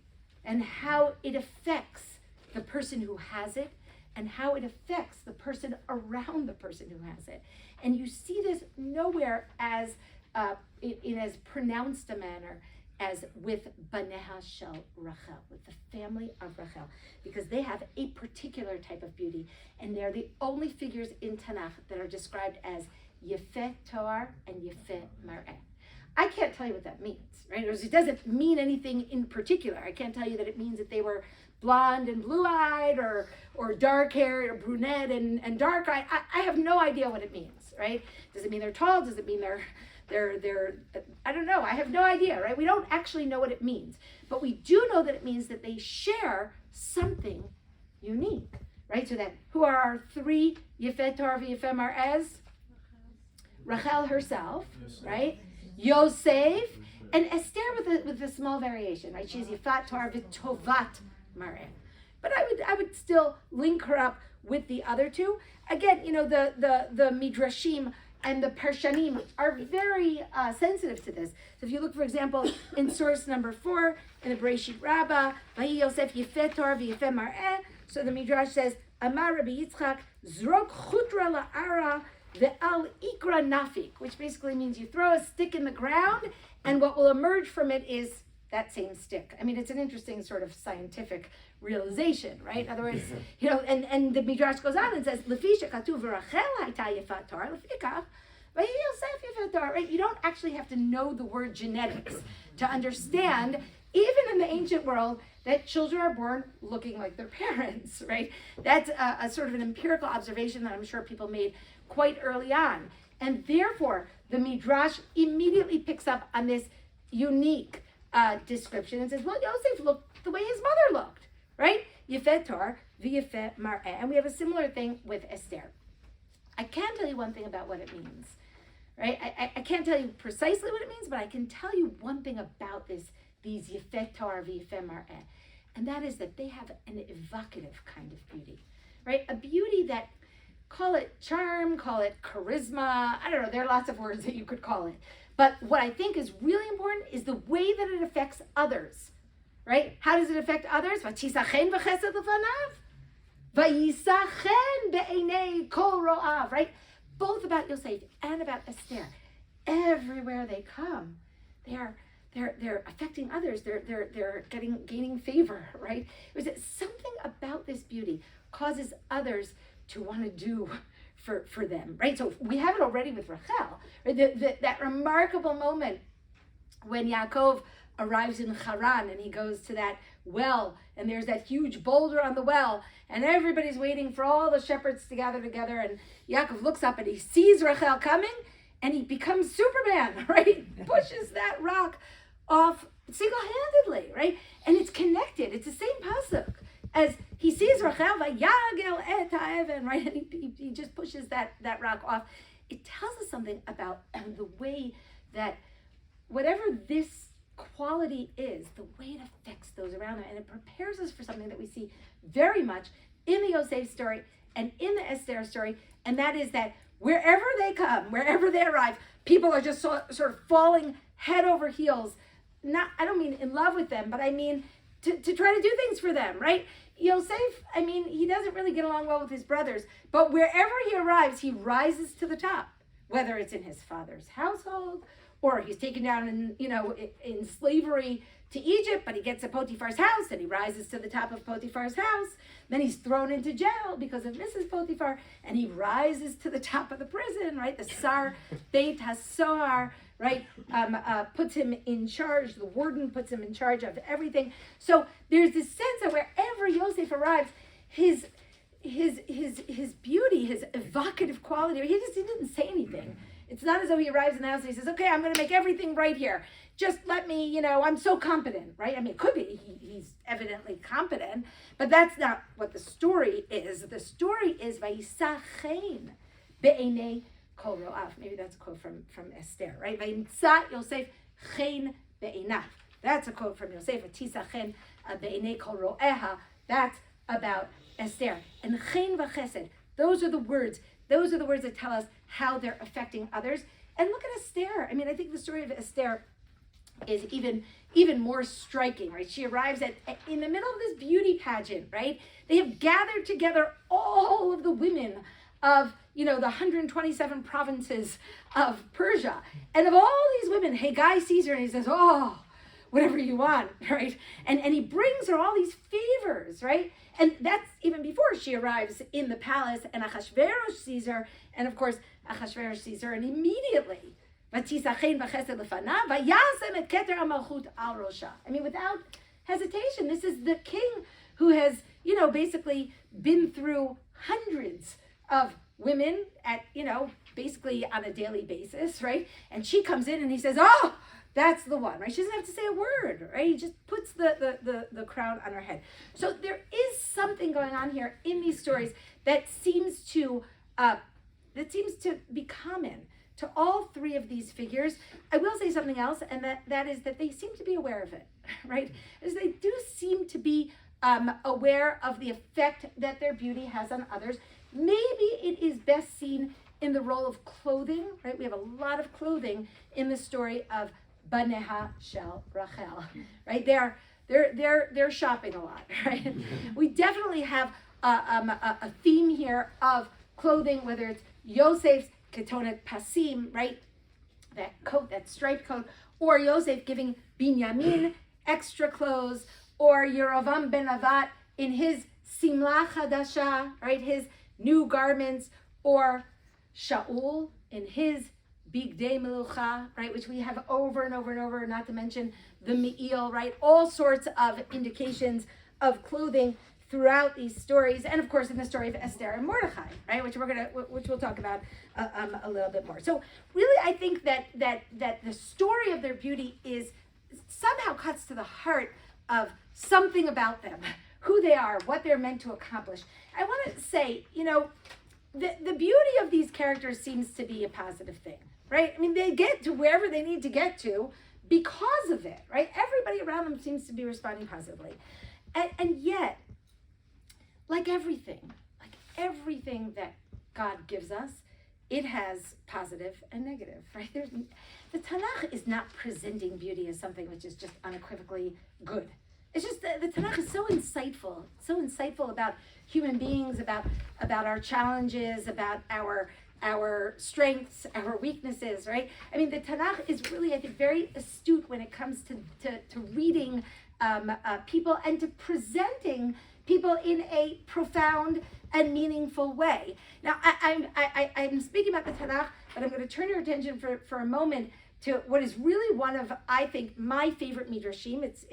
and how it affects the person who has it and how it affects the person around the person who has it. And you see this nowhere as in as pronounced a manner as with Baneha Shel Rachel, with the family of Rachel, because they have a particular type of beauty, and they're the only figures in Tanakh that are described as Yefeh Toar and Yefeh Mar'eh. I can't tell you what that means, right? It doesn't mean anything in particular. I can't tell you that it means that they were blonde and blue-eyed or dark-haired or brunette and dark-eyed. I have no idea what it means, right? Does it mean they're tall? Does it mean they're I don't know. I have no idea, right? We don't actually know what it means. But we do know that it means that they share something unique, right? So that, who are our three Yefeh Toar v'Yefeh Mar'eh? Rachel herself, right? Yosef, and Esther with a small variation, right? She's Yefat Toar v'Tovat Mar'eh. But I would still link her up with the other two. Again, the Midrashim and the Parshanim are very sensitive to this. So if you look, for example, in source number 4 in the Bereshit Rabbah, Vayi Yosef Yefeh Toar v'Yefeh Mar'eh. So the Midrash says, Amar Rabbi Yitzchak Zrok Chutra La'ara Ve'al Ikra Nafik, which basically means you throw a stick in the ground, and what will emerge from it is that same stick. I mean, it's an interesting sort of scientific realization, right? In other words, and the Midrash goes on and says, Lefisha Katuv Rachel Hayta Yefat Toar, Lefikach, Vayi Yosef Yefat Toar, right? You don't actually have to know the word genetics to understand, even in the ancient world, that children are born looking like their parents, right? That's a sort of an empirical observation that I'm sure people made quite early on. And therefore, the Midrash immediately picks up on this unique description and says, well, Yosef looked the way his mother looked, right? Yefeh Toar v'Yefeh Mar'eh. And we have a similar thing with Esther. I can tell you one thing about what it means, right? I can't tell you precisely what it means, but I can tell you one thing about these Yefeh Toar v'Yefeh Mar'eh. And that is that they have an evocative kind of beauty, right? A beauty that, call it charm, call it charisma, I don't know, there are lots of words that you could call it. But what I think is really important is the way that it affects others, right? How does it affect others? V'tisachen v'chesed l'fanav, v'yisachen be'enei kol ro'av, right? Both about Yosef and about Esther. Everywhere they come, they're affecting others. They're gaining favor, right? It was something about this beauty causes others to want to do for them, right? So we have it already with Rachel, right? That remarkable moment when Yaakov arrives in Haran and he goes to that well, and there's that huge boulder on the well, and everybody's waiting for all the shepherds to gather together, and Yaakov looks up and he sees Rachel coming, and he becomes Superman, right? Pushes that rock off single-handedly, right? And it's connected. It's the same pasuk as he sees Rachel, Vayagel et ha'even, right? And he just pushes that rock off. It tells us something about the way that whatever this quality is, the way it affects those around them, and it prepares us for something that we see very much in the Yosef story and in the Esther story, and that is that wherever they come, wherever they arrive, people are just sort of falling head over heels. I don't mean in love with them, but I mean to try to do things for them, right? Yosef, I mean, he doesn't really get along well with his brothers, but wherever he arrives, he rises to the top, whether it's in his father's household, or he's taken down in slavery to Egypt, but he gets to Potiphar's house and he rises to the top of Potiphar's house. Then he's thrown into jail because of Mrs. Potiphar, and he rises to the top of the prison, right? The Sar Beit HaSohar, right? Puts him in charge. The warden puts him in charge of everything. So there's this sense that wherever Yosef arrives, his beauty, his evocative quality, he didn't say anything. It's not as though he arrives in the house and he says, okay, I'm going to make everything right here. Just let me, I'm so competent, right? I mean, it could be. He's evidently competent, but that's not what the story is. The story is, Vayisachein be'enei kol ro'av. Maybe that's a quote from Esther, right? Vayimtza Yosef chen be'enav. That's a quote from Yosef. Vatisachen be'enei kol ro'eha. That's about Esther. And chen v'chesed. Those are the words. Those are the words that tell us how they're affecting others. And look at Esther. I mean, I think the story of Esther is even more striking, right? She arrives in the middle of this beauty pageant, right? They have gathered together all of the women of, the 127 provinces of Persia. And of all these women, Haggai sees her and he says, oh, whatever you want, right? And he brings her all these favors, right? And that's even before she arrives in the palace, and Achashverosh sees her, and of course, Achashverosh sees her, and immediately, I mean, without hesitation, this is the king who has, basically been through hundreds of women at, basically on a daily basis, right? And she comes in and he says, oh, that's the one, right? She doesn't have to say a word, right? He just puts the crown on her head. So there is something going on here in these stories that seems to be common to all three of these figures. I will say something else, and that is that they seem to be aware of it, right? As they do seem to be aware of the effect that their beauty has on others. Maybe it is best seen in the role of clothing, right? We have a lot of clothing in the story of Baneha Shel Rachel, right? They're shopping a lot, right? We definitely have a theme here of clothing, whether it's Yosef's ketonet pasim, right? That coat, that striped coat, or Yosef giving Binyamin extra clothes, or Yerovam ben Avat in his simla chadasha, right? His new garments, or Shaul in his bigdei melucha, right? Which we have over and over and over, not to mention the me'il, right? All sorts of indications of clothing throughout these stories, and of course in the story of Esther and Mordechai, right? Which we'll talk about a little bit more. So really, I think that the story of their beauty is somehow cuts to the heart of something about them, who they are, what they're meant to accomplish. I want to say, the beauty of these characters seems to be a positive thing, right? I mean, they get to wherever they need to get to because of it, right? Everybody around them seems to be responding positively. And yet, like everything that God gives us, it has positive and negative, right? The Tanakh is not presenting beauty as something which is just unequivocally good. It's just the Tanakh is so insightful about human beings, about our challenges, about our strengths, our weaknesses, right? I mean, the Tanakh is really, I think, very astute when it comes to reading people and to presenting people in a profound and meaningful way. Now, I'm speaking about the Tanakh, but I'm going to turn your attention for a moment to what is really one of, I think, my favorite midrashim. It's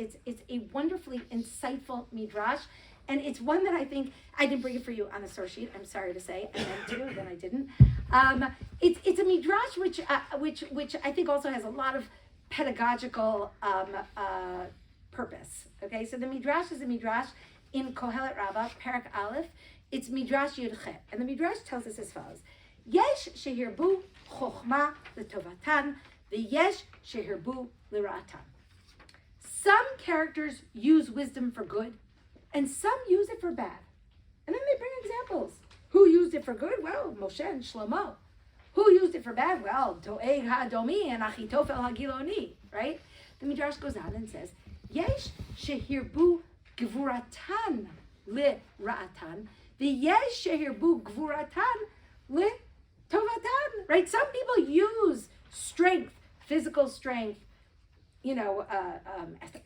a wonderfully insightful midrash, and it's one that I think, I didn't bring it for you on the source sheet, I'm sorry to say, I meant to, then I didn't. It's a midrash which I think also has a lot of pedagogical purpose. Okay, so the midrash is a midrash in Kohelet Rabbah, Parak Aleph. It's midrash Yud Chet, and the midrash tells us as follows: Yesh shehirbu chokhmah letovatan, v'yesh shehirbu liratan. Some characters use wisdom for good, and some use it for bad. And then they bring examples. Who used it for good? Well, Moshe and Shlomo. Who used it for bad? Well, Doeg HaDomi and Achitofel HaGiloni, right? The Midrash goes on and says, Yesh shehirbu gvuratan liratan, v'yesh shehirbu gvuratan litovatan, right? Some people use strength, physical strength,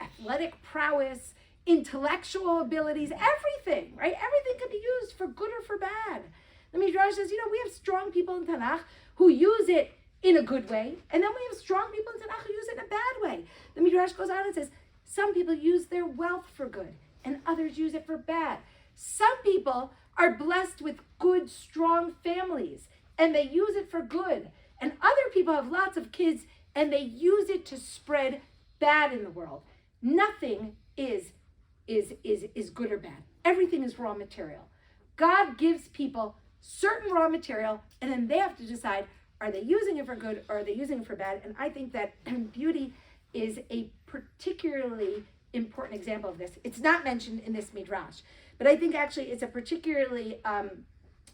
athletic prowess, intellectual abilities, everything, right? Everything can be used for good or for bad. The Midrash says, we have strong people in Tanakh who use it in a good way, and then we have strong people in Tanakh who use it in a bad way. The Midrash goes on and says, some people use their wealth for good, and others use it for bad. Some people are blessed with good, strong families, and they use it for good. And other people have lots of kids, and they use it to spread bad in the world. Nothing is good or bad. Everything is raw material. God gives people certain raw material, and then they have to decide, are they using it for good or are they using it for bad? And I think that beauty is a particularly important example of this. It's not mentioned in this midrash, but I think actually it's a particularly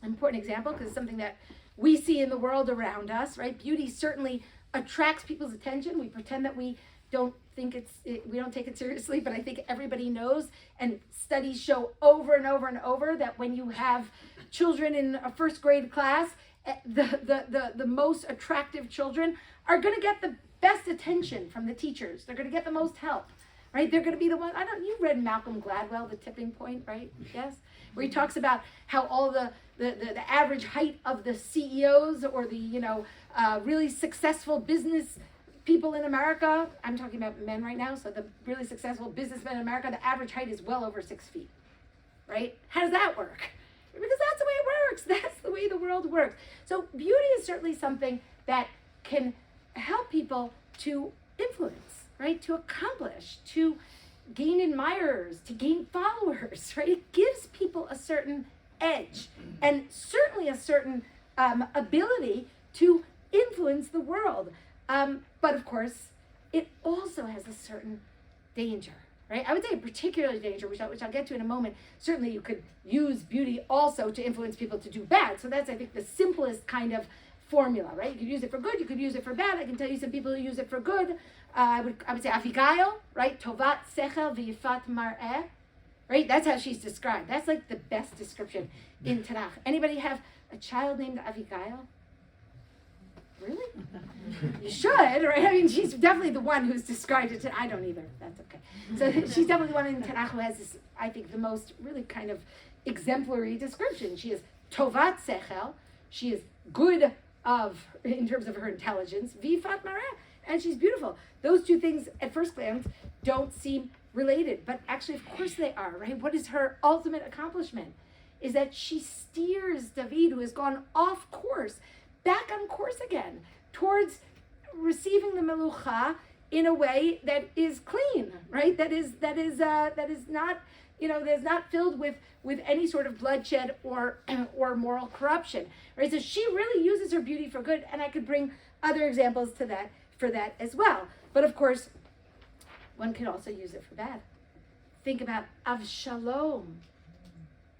important example because it's something that we see in the world around us, right? Beauty certainly attracts people's attention. We pretend that we don't we don't take it seriously, but I think everybody knows, and studies show over and over and over that when you have children in a first grade class, the most attractive children are going to get the best attention from the teachers. They're going to get the most help, right? They're going to be the one. You read Malcolm Gladwell, The Tipping Point, right? Yes, where he talks about how all the average height of the CEOs or the really successful business people in America, I'm talking about men right now, so the really successful businessmen in America, the average height is well over 6 feet, right? How does that work? Because that's the way it works. That's the way the world works. So beauty is certainly something that can help people to influence, right? To accomplish, to gain admirers, to gain followers, right? It gives people a certain edge and certainly a certain ability to influence the world. But of course, it also has a certain danger, right? I would say a particular danger, which I'll get to in a moment. Certainly you could use beauty also to influence people to do bad. So that's, I think, the simplest kind of formula, right? You could use it for good, you could use it for bad. I can tell you some people who use it for good. I would say Abigail, right? Tovat sechel v'yifat mar'eh, right? That's how she's described. That's like the best description in Tanakh. Anybody have a child named Abigail? Really? You should, right? I mean, she's definitely the one who's described it. I don't either. That's okay. So she's definitely the one in Tanakh who has this, I think, the most really kind of exemplary description. She is tovat sechel. She is good in terms of her intelligence. V'yifat mar'eh, and she's beautiful. Those two things, at first glance, don't seem related, but actually, of course, they are. Right? What is her ultimate accomplishment? Is that she steers David, who has gone off course, back on course again towards receiving the melucha in a way that is clean, right? That is not, that is not filled with any sort of bloodshed or moral corruption, right? So she really uses her beauty for good, and I could bring other examples for that as well. But of course, one could also use it for bad. Think about Avshalom.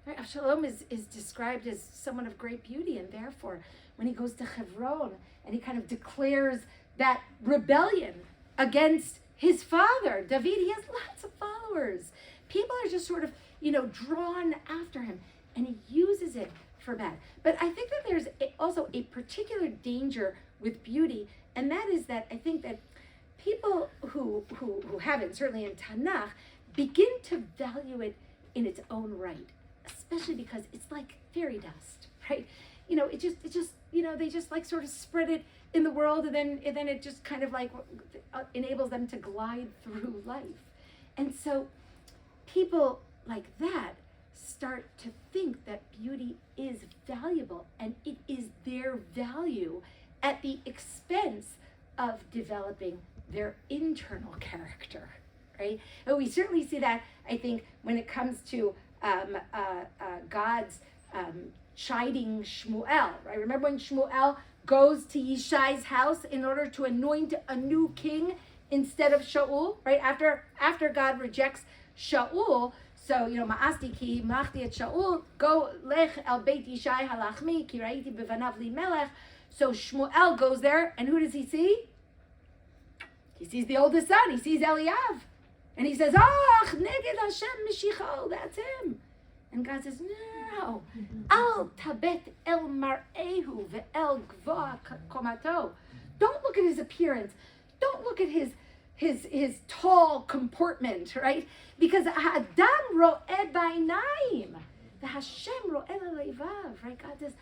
Right? Avshalom is described as someone of great beauty, and therefore, when he goes to Hebron and he kind of declares that rebellion against his father, David, he has lots of followers. People are just sort of, drawn after him, and he uses it for bad. But I think that there's also a particular danger with beauty, and that is that I think that people who haven't, certainly in Tanakh, begin to value it in its own right, especially because it's like fairy dust, right? It just, they just like sort of spread it in the world, and then it just kind of like enables them to glide through life. And so people like that start to think that beauty is valuable, and it is their value at the expense of developing their internal character, right? And we certainly see that, I think, when it comes to God's chiding Shmuel, right? Remember when Shmuel goes to Yishai's house in order to anoint a new king instead of Shaul, right? After God rejects Shaul, so, ma'asti ki machti et Shaul, go lech el beit Yishai halachmi, ki ra'iti bevanav li melech. So Shmuel goes there, and who does he see? He sees the oldest son, he sees Eliav. And he says, ach, neged Hashem mishicho, that's him. And God says, no, al tabet el mar'ehu ve'el gvoa komato. Don't look at his appearance. Don't look at his tall comportment, right? Because ha'adam ro'eh ba'inayim, the Hashem ro'eh levav, right? God says,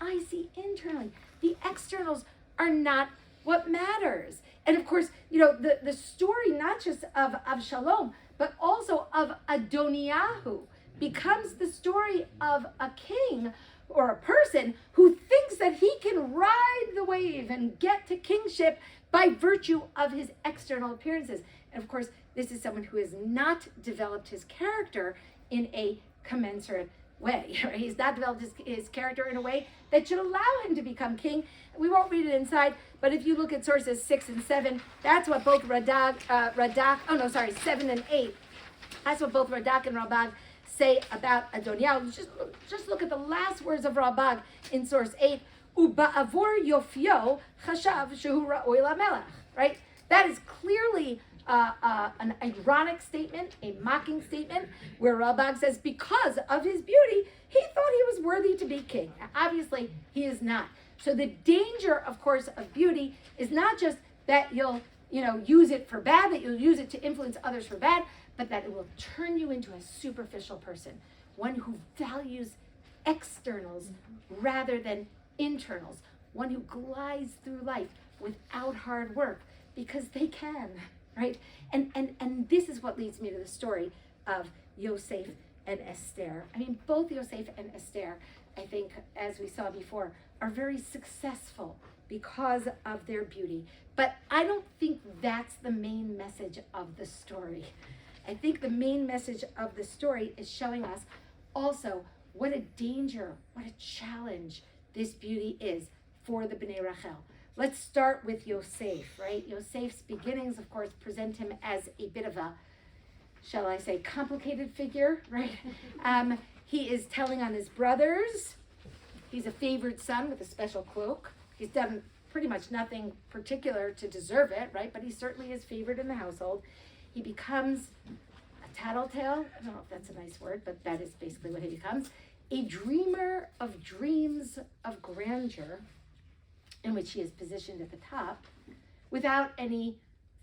I see internally. The externals are not what matters. And of course, the story not just of Avshalom, but also of Adoniyahu becomes the story of a king or a person who thinks that he can ride the wave and get to kingship by virtue of his external appearances. And of course, this is someone who has not developed his character in a commensurate way. Right? He's not developed his character in a way that should allow him to become king. We won't read it inside, but if you look at sources 6 and 7, that's what both 7 and 8, that's what both Radak and Rabag say about Adoniyahu. Just look at the last words of Rabag in source 8. Uba'avor yofyo chashav shehu ra'oi lamelech. Right? That is clearly an ironic statement, a mocking statement, where Rabag says because of his beauty, he thought he was worthy to be king. Obviously, he is not. So the danger, of course, of beauty is not just that you'll, use it for bad, that you'll use it to influence others for bad, but that it will turn you into a superficial person, one who values externals rather than internals, one who glides through life without hard work because they can, right? And this is what leads me to the story of Yosef and Esther. I mean, both Yosef and Esther, I think, as we saw before, are very successful because of their beauty. But I don't think that's the main message of the story. I think the main message of the story is showing us also what a danger, what a challenge this beauty is for the Bnei Rachel. Let's start with Yosef, right? Yosef's beginnings, of course, present him as a bit of a, shall I say, complicated figure, right? He is telling on his brothers. He's a favored son with a special cloak. He's done pretty much nothing particular to deserve it, right? But he certainly is favored in the household. He becomes a tattletale. I don't know if that's a nice word, but that is basically what he becomes. A dreamer of dreams of grandeur, in which he is positioned at the top, without any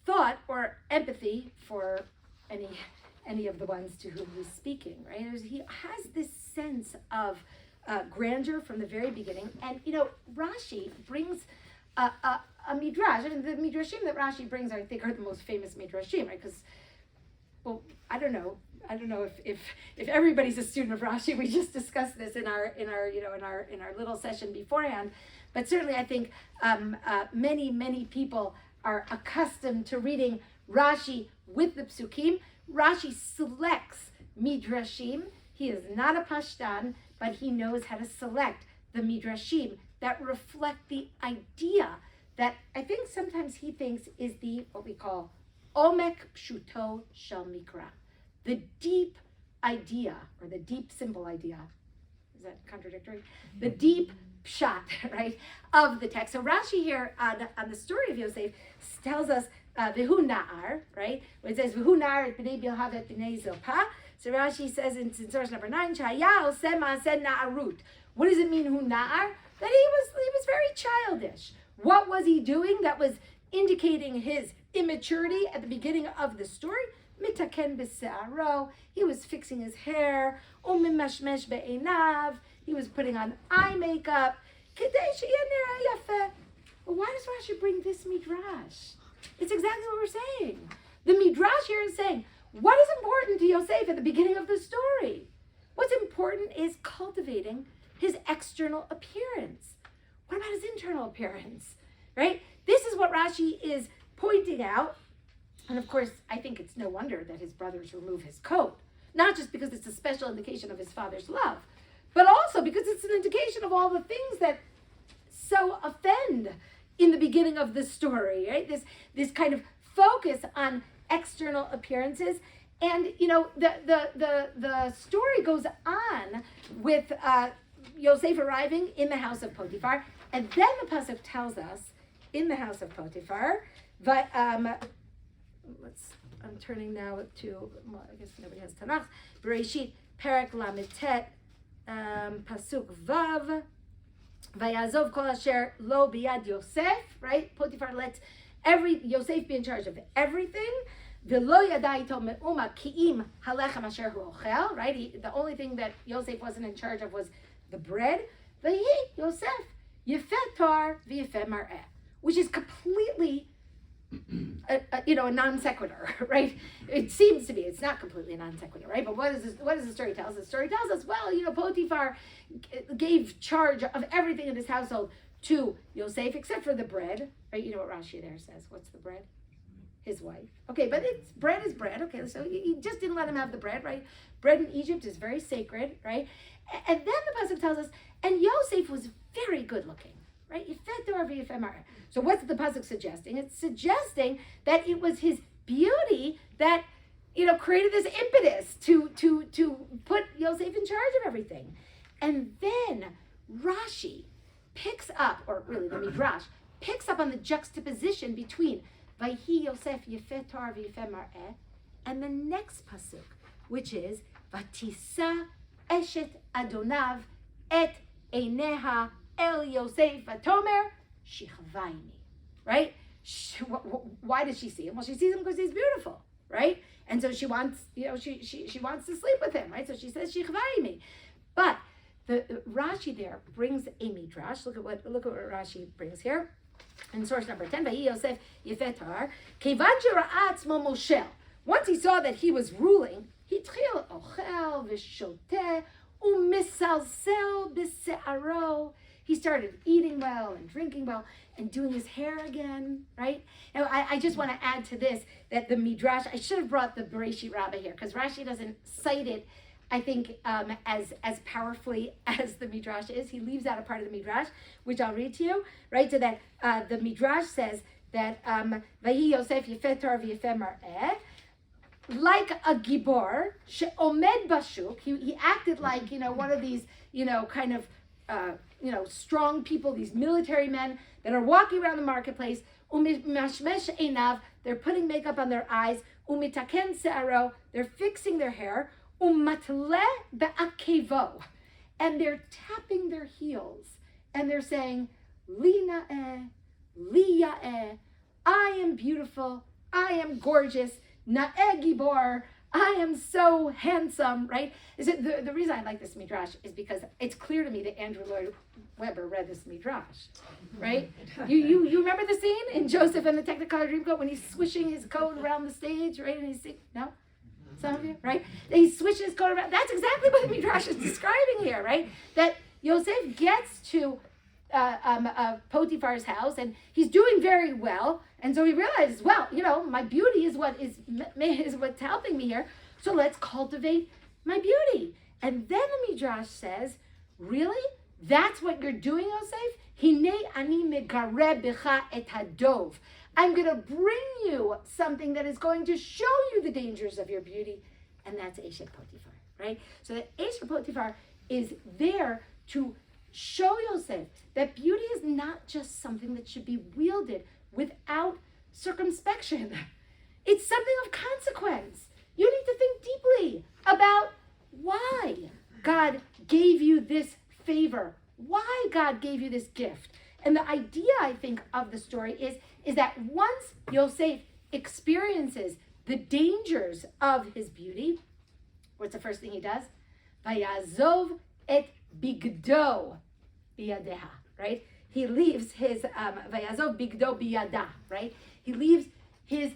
thought or empathy for any of the ones to whom he's speaking, right? He has this sense of grandeur from the very beginning. And, Rashi brings a Midrash. I mean, the Midrashim that Rashi brings, I think, are the most famous Midrashim, right? Because, well, I don't know if everybody's a student of Rashi. We just discussed this in our little session beforehand. But certainly, I think many people are accustomed to reading Rashi with the Psukim. Rashi selects Midrashim. He is not a Pashtan, but he knows how to select the Midrashim that reflect the idea that I think sometimes he thinks is what we call Omek Pshuto Shel Mikra, the deep idea, or the deep simple idea. Is that contradictory? The deep pshat, right, of the text. So Rashi here on the story of Yosef tells us V'hu Na'ar, right? When it says V'hu Na'ar et b'nei Bilhav et b'nei Zilpah. So Rashi says in source number 9, Chayal Sema said Na'arut. What does it mean, Hu Na'ar? That he was very childish. What was he doing that was indicating his immaturity at the beginning of the story? mitaken b'se'aro, he was fixing his hair, umimashmesh be'einav, he was putting on eye makeup, kedei she'yeh nireh yafeh. Well, why does Rashi bring this Midrash? It's exactly what we're saying. The Midrash here is saying, what is important to Yosef at the beginning of the story? What's important is cultivating his external appearance. What about his internal appearance, right? This is what Rashi is pointing out. And of course, I think it's no wonder that his brothers remove his coat. Not just because it's a special indication of his father's love, but also because it's an indication of all the things that so offend in the beginning of the story, right? This kind of focus on external appearances. And, you know, the story goes on with Yosef arriving in the house of Potiphar. And then the pasuk tells us, in the house of Potiphar, but I'm turning now to, well, I guess nobody has Tanakh. Bereshit, Perek Lametet, pasuk Vav, Vayazov kol asher lo biyad Yosef, right? Potiphar lets Yosef be in charge of everything. V'lo yada ito me'uma ki'im halechem asher hu ochel, right? The only thing that Yosef wasn't in charge of was the bread. V'hi Yosef yefet tar v'yefet mar'eh, which is completely a non sequitur, right? It seems to be. It's not completely a non sequitur, right? But what does the story tell us? The story tells us, well, Potiphar gave charge of everything in his household to Yosef, except for the bread, right? You know what Rashi there says. What's the bread? His wife. Okay, but bread is bread. Okay, so he just didn't let him have the bread, right? Bread in Egypt is very sacred, right? And then the pasuk tells us, and Yosef was very good looking, right? So what's the pasuk suggesting? It's suggesting that it was his beauty that created this impetus to put Yosef in charge of everything. And then Rashi picks up, or really the Midrash picks up on the juxtaposition between Vayhi Yosef Yefet Tar V'Yefet Mar'eh and the next pasuk, which is Vatisa Eshet Adonav Et Eineha El Yosef Vatomer Shichvaini, right? Why does she see him? Well, she sees him because he's beautiful, right? And so she wants, she wants to sleep with him, right? So she says Shichvaini. But the Rashi there brings a midrash. Look at what Rashi brings here. In source number 10, Vayhi Yosef Yefetar, Kevan Shera'a Atzmo Moshel. Once he saw that he was ruling, Hitchil Ochel V'Shoteh U'Misalsel B'Se'aro. He started eating well and drinking well and doing his hair again, right? And I just want to add to this that the Midrash, I should have brought the Bereshit Rabbah here because Rashi doesn't cite it, I think, as powerfully as the Midrash is. He leaves out a part of the Midrash, which I'll read to you, right? So that the Midrash says that Vayhi Yosef Yefet Tar V'Yefet Mar'eh, like a gibor, she'omed bashuk, he acted like, one of these, kind of, strong people, these military men that are walking around the marketplace, umimashmesh einav, they're putting makeup on their eyes, umitaken se'aro, they're fixing their hair, umatle be'akevo, and they're tapping their heels, and they're saying, li na'eh, li ya'eh, I am beautiful, I am gorgeous, na'eh gibor, I am so handsome, right? The reason I like this Midrash is because it's clear to me that Andrew Lloyd Webber read this Midrash, right? You remember the scene in Joseph and the Technicolor Dreamcoat when he's swishing his coat around the stage, right? And he's no? Some of you, right? He swishes his coat around. That's exactly what the Midrash is describing here, right? That Yosef gets to Potiphar's house and he's doing very well, and so he realizes, well, my beauty is what's helping me here, so let's cultivate my beauty. And then the Midrash says, really? That's what you're doing, Yosef? Hinei ani megareh b'cha et hadov. I'm going to bring you something that is going to show you the dangers of your beauty, and that's Eshet Potiphar, right? So that Eshet Potiphar is there to show Yosef that beauty is not just something that should be wielded without circumspection. It's something of consequence. You need to think deeply about why God gave you this favor, why God gave you this gift. And the idea, I think, of the story is that once Yosef experiences the dangers of his beauty, what's the first thing he does? Vayazov et bigdo biyadeha, right? He leaves his vayazov bigdo biyada, right? He leaves his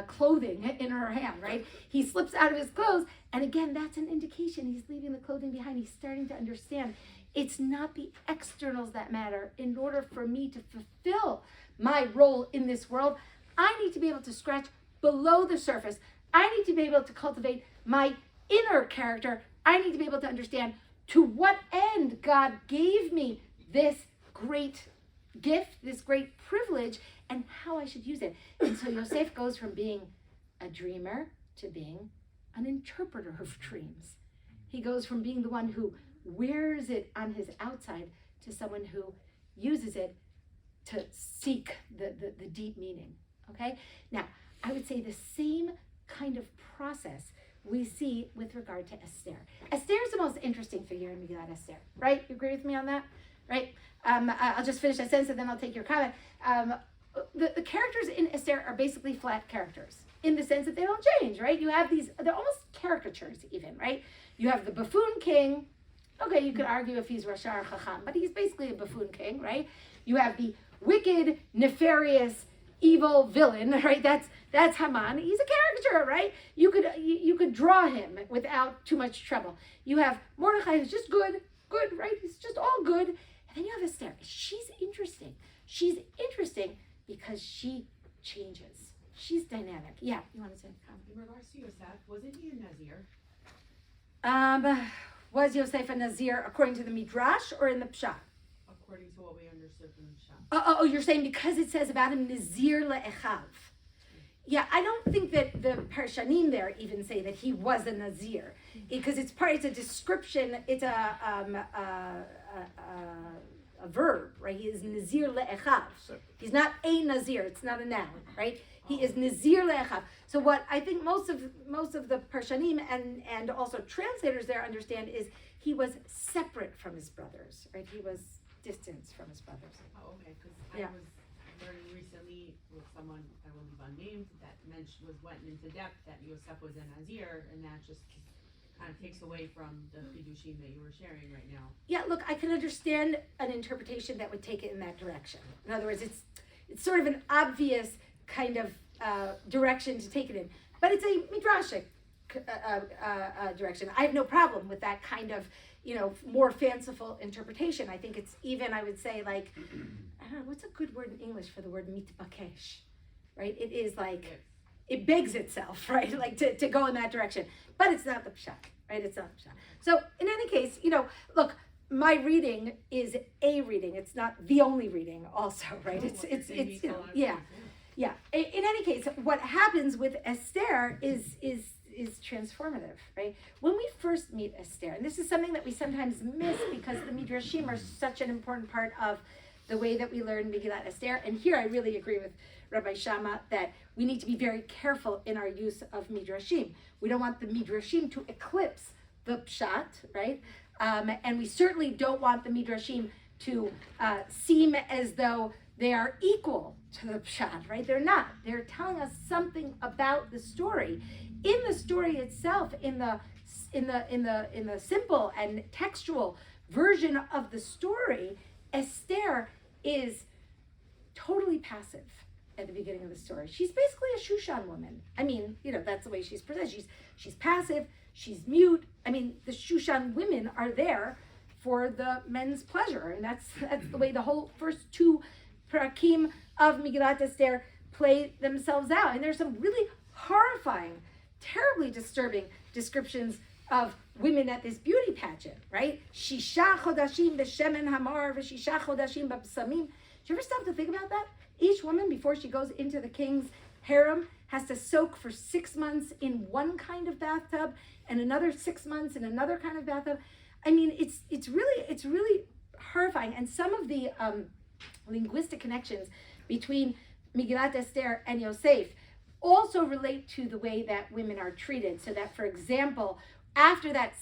clothing in her hand, right? He slips out of his clothes, and again, that's an indication he's leaving the clothing behind. He's starting to understand it's not the externals that matter. In order for me to fulfill my role in this world, I need to be able to scratch below the surface. I need to be able to cultivate my inner character. I need to be able to understand to what end God gave me this great gift, this great privilege, and how I should use it. And so Yosef goes from being a dreamer to being an interpreter of dreams. He goes from being the one who wears it on his outside to someone who uses it to seek the deep meaning. Okay? Now, I would say the same kind of process we see with regard to Esther. Esther is the most interesting figure in Megillat Esther, right? You agree with me on that? Right? I'll just finish that sentence and then I'll take your comment. The characters in Esther are basically flat characters in the sense that they don't change, right? You have these, they're almost caricatures even, right? You have the buffoon king. Okay, you could argue if he's Rasha or Chacham, but he's basically a buffoon king, right? You have the wicked, nefarious, evil villain, right? That's Haman. He's a caricature, right? You could draw him without too much trouble. You have Mordechai, who's just good, right? He's just all good. And then you have Esther. She's interesting. She's interesting because she changes. She's dynamic. Yeah, you want to say a comment? In regards to Yosef, wasn't he a Nazir? Was Yosef a Nazir according to the Midrash or in the Pshat? According to what we understood from the Shah. Oh, you're saying because it says about him Nazir le'echav. Yeah, I don't think that the Parshanim there even say that he was a Nazir, because it's a description. It's a verb, right? He is Nazir le'echav. He's not a Nazir. It's not a noun, right? He is Nazir le'echav. So what I think most of the Parshanim and also translators there understand is he was separate from his brothers, right? He was distanced from his brothers. Oh, okay, because Yeah. I was learning recently with someone I will leave unnamed that went into depth that Yosef was a Nazir, and that just kind of takes away from the Chidushim that you were sharing right now. Yeah, look, I can understand an interpretation that would take it in that direction. In other words, it's sort of an obvious kind of direction to take it in, but it's a midrashic direction. I have no problem with that kind of, more fanciful interpretation. I think it's even, I would say, like, I don't know, what's a good word in English for the word mitbakesh, right? It is like, it begs itself, right? Like to go in that direction, but it's not the pshat, right? It's not the pshat. So in any case, look, my reading is a reading. It's not the only reading also, right? It's yeah. In any case, what happens with Esther is transformative, right? When we first meet Esther, and this is something that we sometimes miss because the Midrashim are such an important part of the way that we learn Megillat Esther. And here I really agree with Rabbi Shammah that we need to be very careful in our use of Midrashim. We don't want the Midrashim to eclipse the Pshat, right? And we certainly don't want the Midrashim to seem as though they are equal to the Pshat, right? They're not. They're telling us something about the story. In the story itself, in the simple and textual version of the story, Esther is totally passive at the beginning of the story. She's basically a Shushan woman. I mean, that's the way she's presented. She's passive, she's mute. I mean, the Shushan women are there for the men's pleasure, and that's the way the whole first two parakim of Megillat Esther play themselves out. And there's some really horrifying, terribly disturbing descriptions of women at this beauty pageant, right? Shisha chodashim b'shemen hamar v'shisha chodashim b'psamim. Do you ever stop to think about that? Each woman, before she goes into the king's harem, has to soak for 6 months in one kind of bathtub and another 6 months in another kind of bathtub. I mean, it's really horrifying. And some of the linguistic connections between Megillat Esther and Yosef also relate to the way that women are treated. So that, for example, after that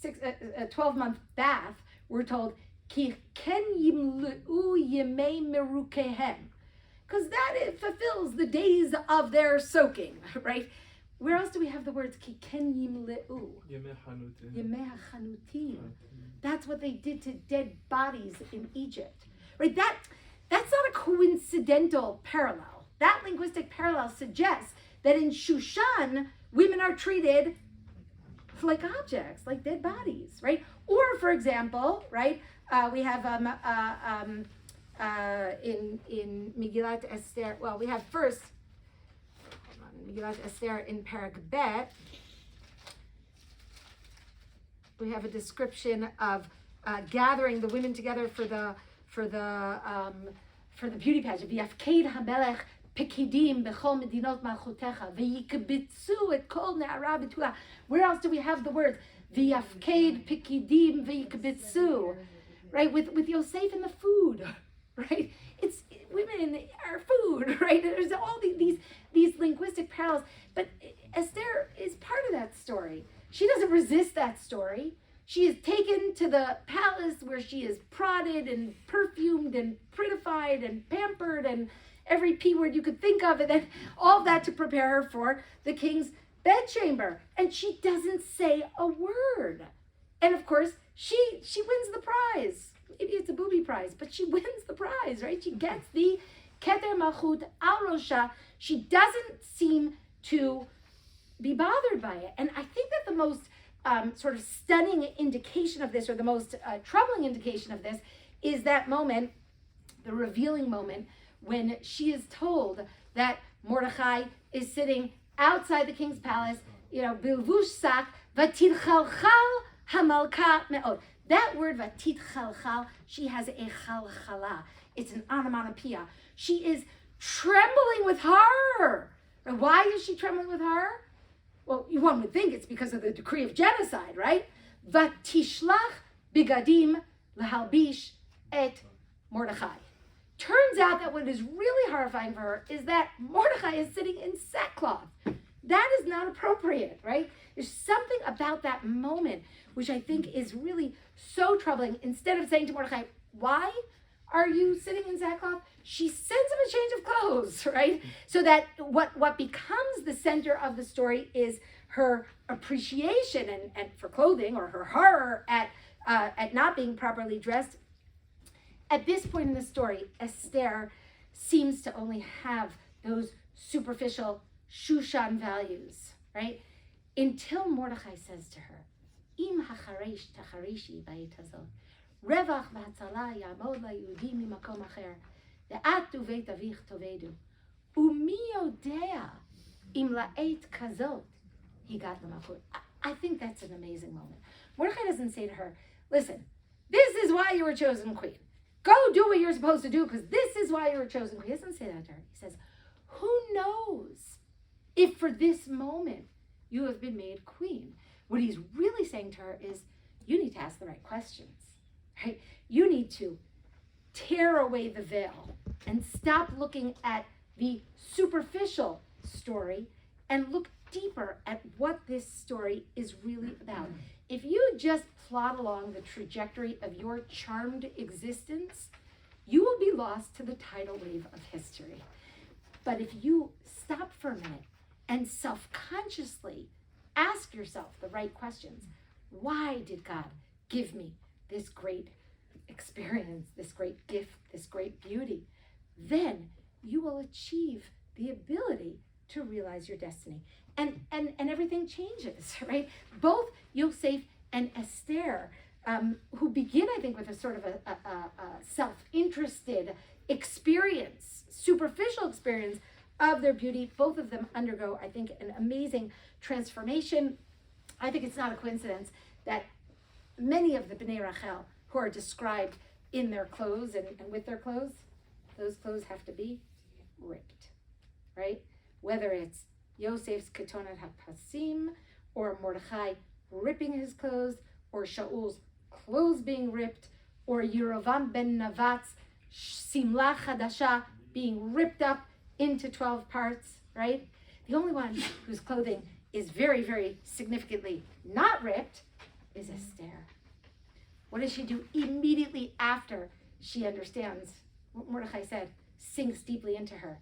12-month bath, we're told, Ki ken yimle'u yemei merukehem. because that it fulfills the days of their soaking, right? Where else do we have the words kiken yimleu? Yemei hachanutim. That's what they did to dead bodies in Egypt, right? That's not a coincidental parallel. That linguistic parallel suggests that in Shushan, women are treated like objects, like dead bodies, right? Or, for example, right, we have in Megillat Esther. Well, we have first. Megillat Esther in Parak Bet, we have a description of gathering the women together for the beauty pageant. V'yafked hamelech pekidim bechol medinot malchutecha v'yikbitzu et kol ne'ara betula. Where else do we have the words v'yafked pekidim v'yikbitzu? Right, with Yosef and the food, right? It's women are food, right? There's all these linguistic parallels, but Esther is part of that story. She doesn't resist that story. She is taken to the palace where she is prodded and perfumed and prettified and pampered and every P word you could think of, and then all that to prepare her for the king's bedchamber. And she doesn't say a word. And of course, she wins the prize. Maybe it's a booby prize, but she wins the prize, right? She gets the Keter Malchut al Rosha. She doesn't seem to be bothered by it. And I think that the most sort of stunning indication of this, or the most troubling indication of this, is that moment, the revealing moment, when she is told that Mordechai is sitting outside the king's palace, bilvush sak, vatirchalchal hamalka me'od. That word vatitchalchal, she has a chalchala. It's an onomatopoeia. She is trembling with horror. And why is she trembling with horror? Well, one would think it's because of the decree of genocide, right? Vatishlach bigadim lehalbish et Mordechai. Turns out that what is really horrifying for her is that Mordechai is sitting in sackcloth. That is not appropriate, right? There's something about that moment which I think is really so troubling. Instead of saying to Mordechai, why are you sitting in sackcloth? She sends him a change of clothes, right? So that what becomes the center of the story is her appreciation and for clothing, or her horror at not being properly dressed. At this point in the story, Esther seems to only have those superficial Shushan values, right? Until Mordechai says to her, Im hacharesh tacharishi ba'it hazot, revach v'hatzala ya'amod la'yudim mimakom acher, ve'at u'veit avich tovedu, u'mi yodea im la'et kazot higat l'malchut. I think that's an amazing moment. Mordechai doesn't say to her, listen, this is why you were chosen queen. Go do what you're supposed to do, because this is why you were chosen queen. He doesn't say that to her. He says, who knows if for this moment you have been made queen? What he's really saying to her is, you need to ask the right questions, right? You need to tear away the veil and stop looking at the superficial story and look deeper at what this story is really about. If you just plod along the trajectory of your charmed existence, you will be lost to the tidal wave of history. But if you stop for a minute and self-consciously ask yourself the right questions, why did God give me this great experience, this great gift, this great beauty? Then you will achieve the ability to realize your destiny. And everything changes, right? Both Yosef and Esther, who begin, I think, with a sort of a self-interested experience, superficial experience of their beauty, both of them undergo, I think, an amazing transformation. I think it's not a coincidence that many of the Bnei Rachel who are described in their clothes and with their clothes, those clothes have to be ripped, right? Whether it's Yosef's Ketonat HaPasim, or Mordechai ripping his clothes, or Shaul's clothes being ripped, or Yerovam ben Navat's Simla Chadasha being ripped up into 12 parts, right? The only one whose clothing is very, very significantly not ripped is Esther. What does she do immediately after she understands what Mordechai said? sinks deeply into her.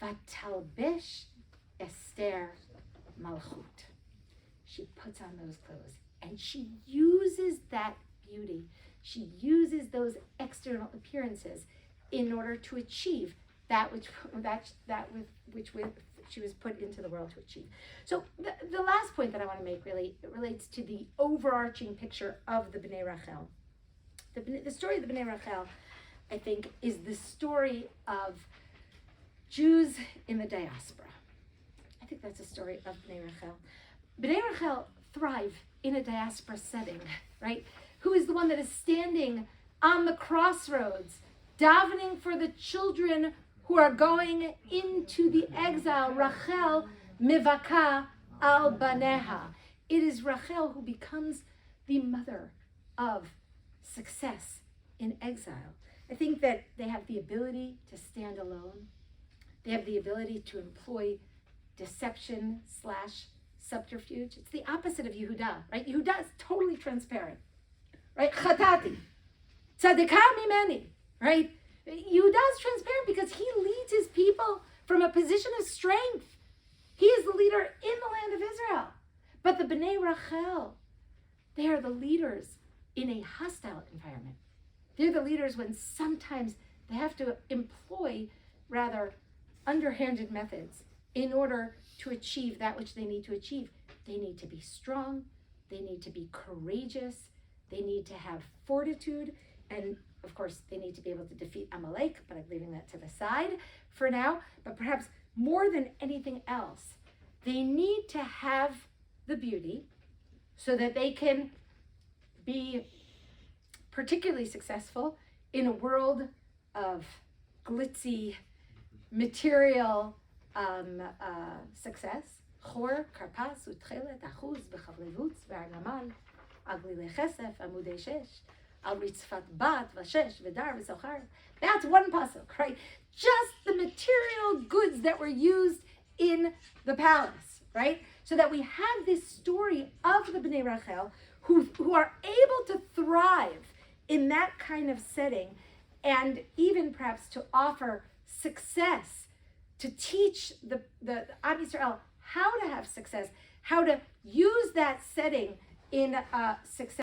Vatalbish Esther Malchut. She puts on those clothes and she uses that beauty. She uses those external appearances in order to achieve that which she was put into the world to achieve. So the last point that I want to make really relates to the overarching picture of the Bnei Rachel. The story of the Bnei Rachel, I think, is the story of Jews in the diaspora. I think that's a story of Bnei Rachel. Bnei Rachel thrive in a diaspora setting, right? Who is the one that is standing on the crossroads, davening for the children who are going into the exile. Rachel mivaka al baneha. It is Rachel who becomes the mother of success in exile. I think that they have the ability to stand alone. They have the ability to employ deception / subterfuge. It's the opposite of Yehuda, right? Yehuda is totally transparent, right? Chatati, tzadikah mimeni, right? Yehuda is transparent because he leads his people from a position of strength. He is the leader in the land of Israel. But the Bnei Rachel, they are the leaders in a hostile environment. They're the leaders when sometimes they have to employ rather underhanded methods in order to achieve that which they need to achieve. They need to be strong. They need to be courageous. They need to have fortitude. And of course, they need to be able to defeat Amalek, but I'm leaving that to the side for now. But perhaps more than anything else, they need to have the beauty so that they can be particularly successful in a world of glitzy, material success. Chor, karpas, utchelet, achuz, bechavlevutz, ve'arnamal, agli lechesef, amudei shesh, al ritzfat bat, vashesh, vedar, v'sochar. That's one pasuk, right? Just the material goods that were used in the palace, right? So that we have this story of the Bnei Rachel who are able to thrive in that kind of setting, and even perhaps to offer success, to teach the Am Yisrael how to have success, how to use that setting in success.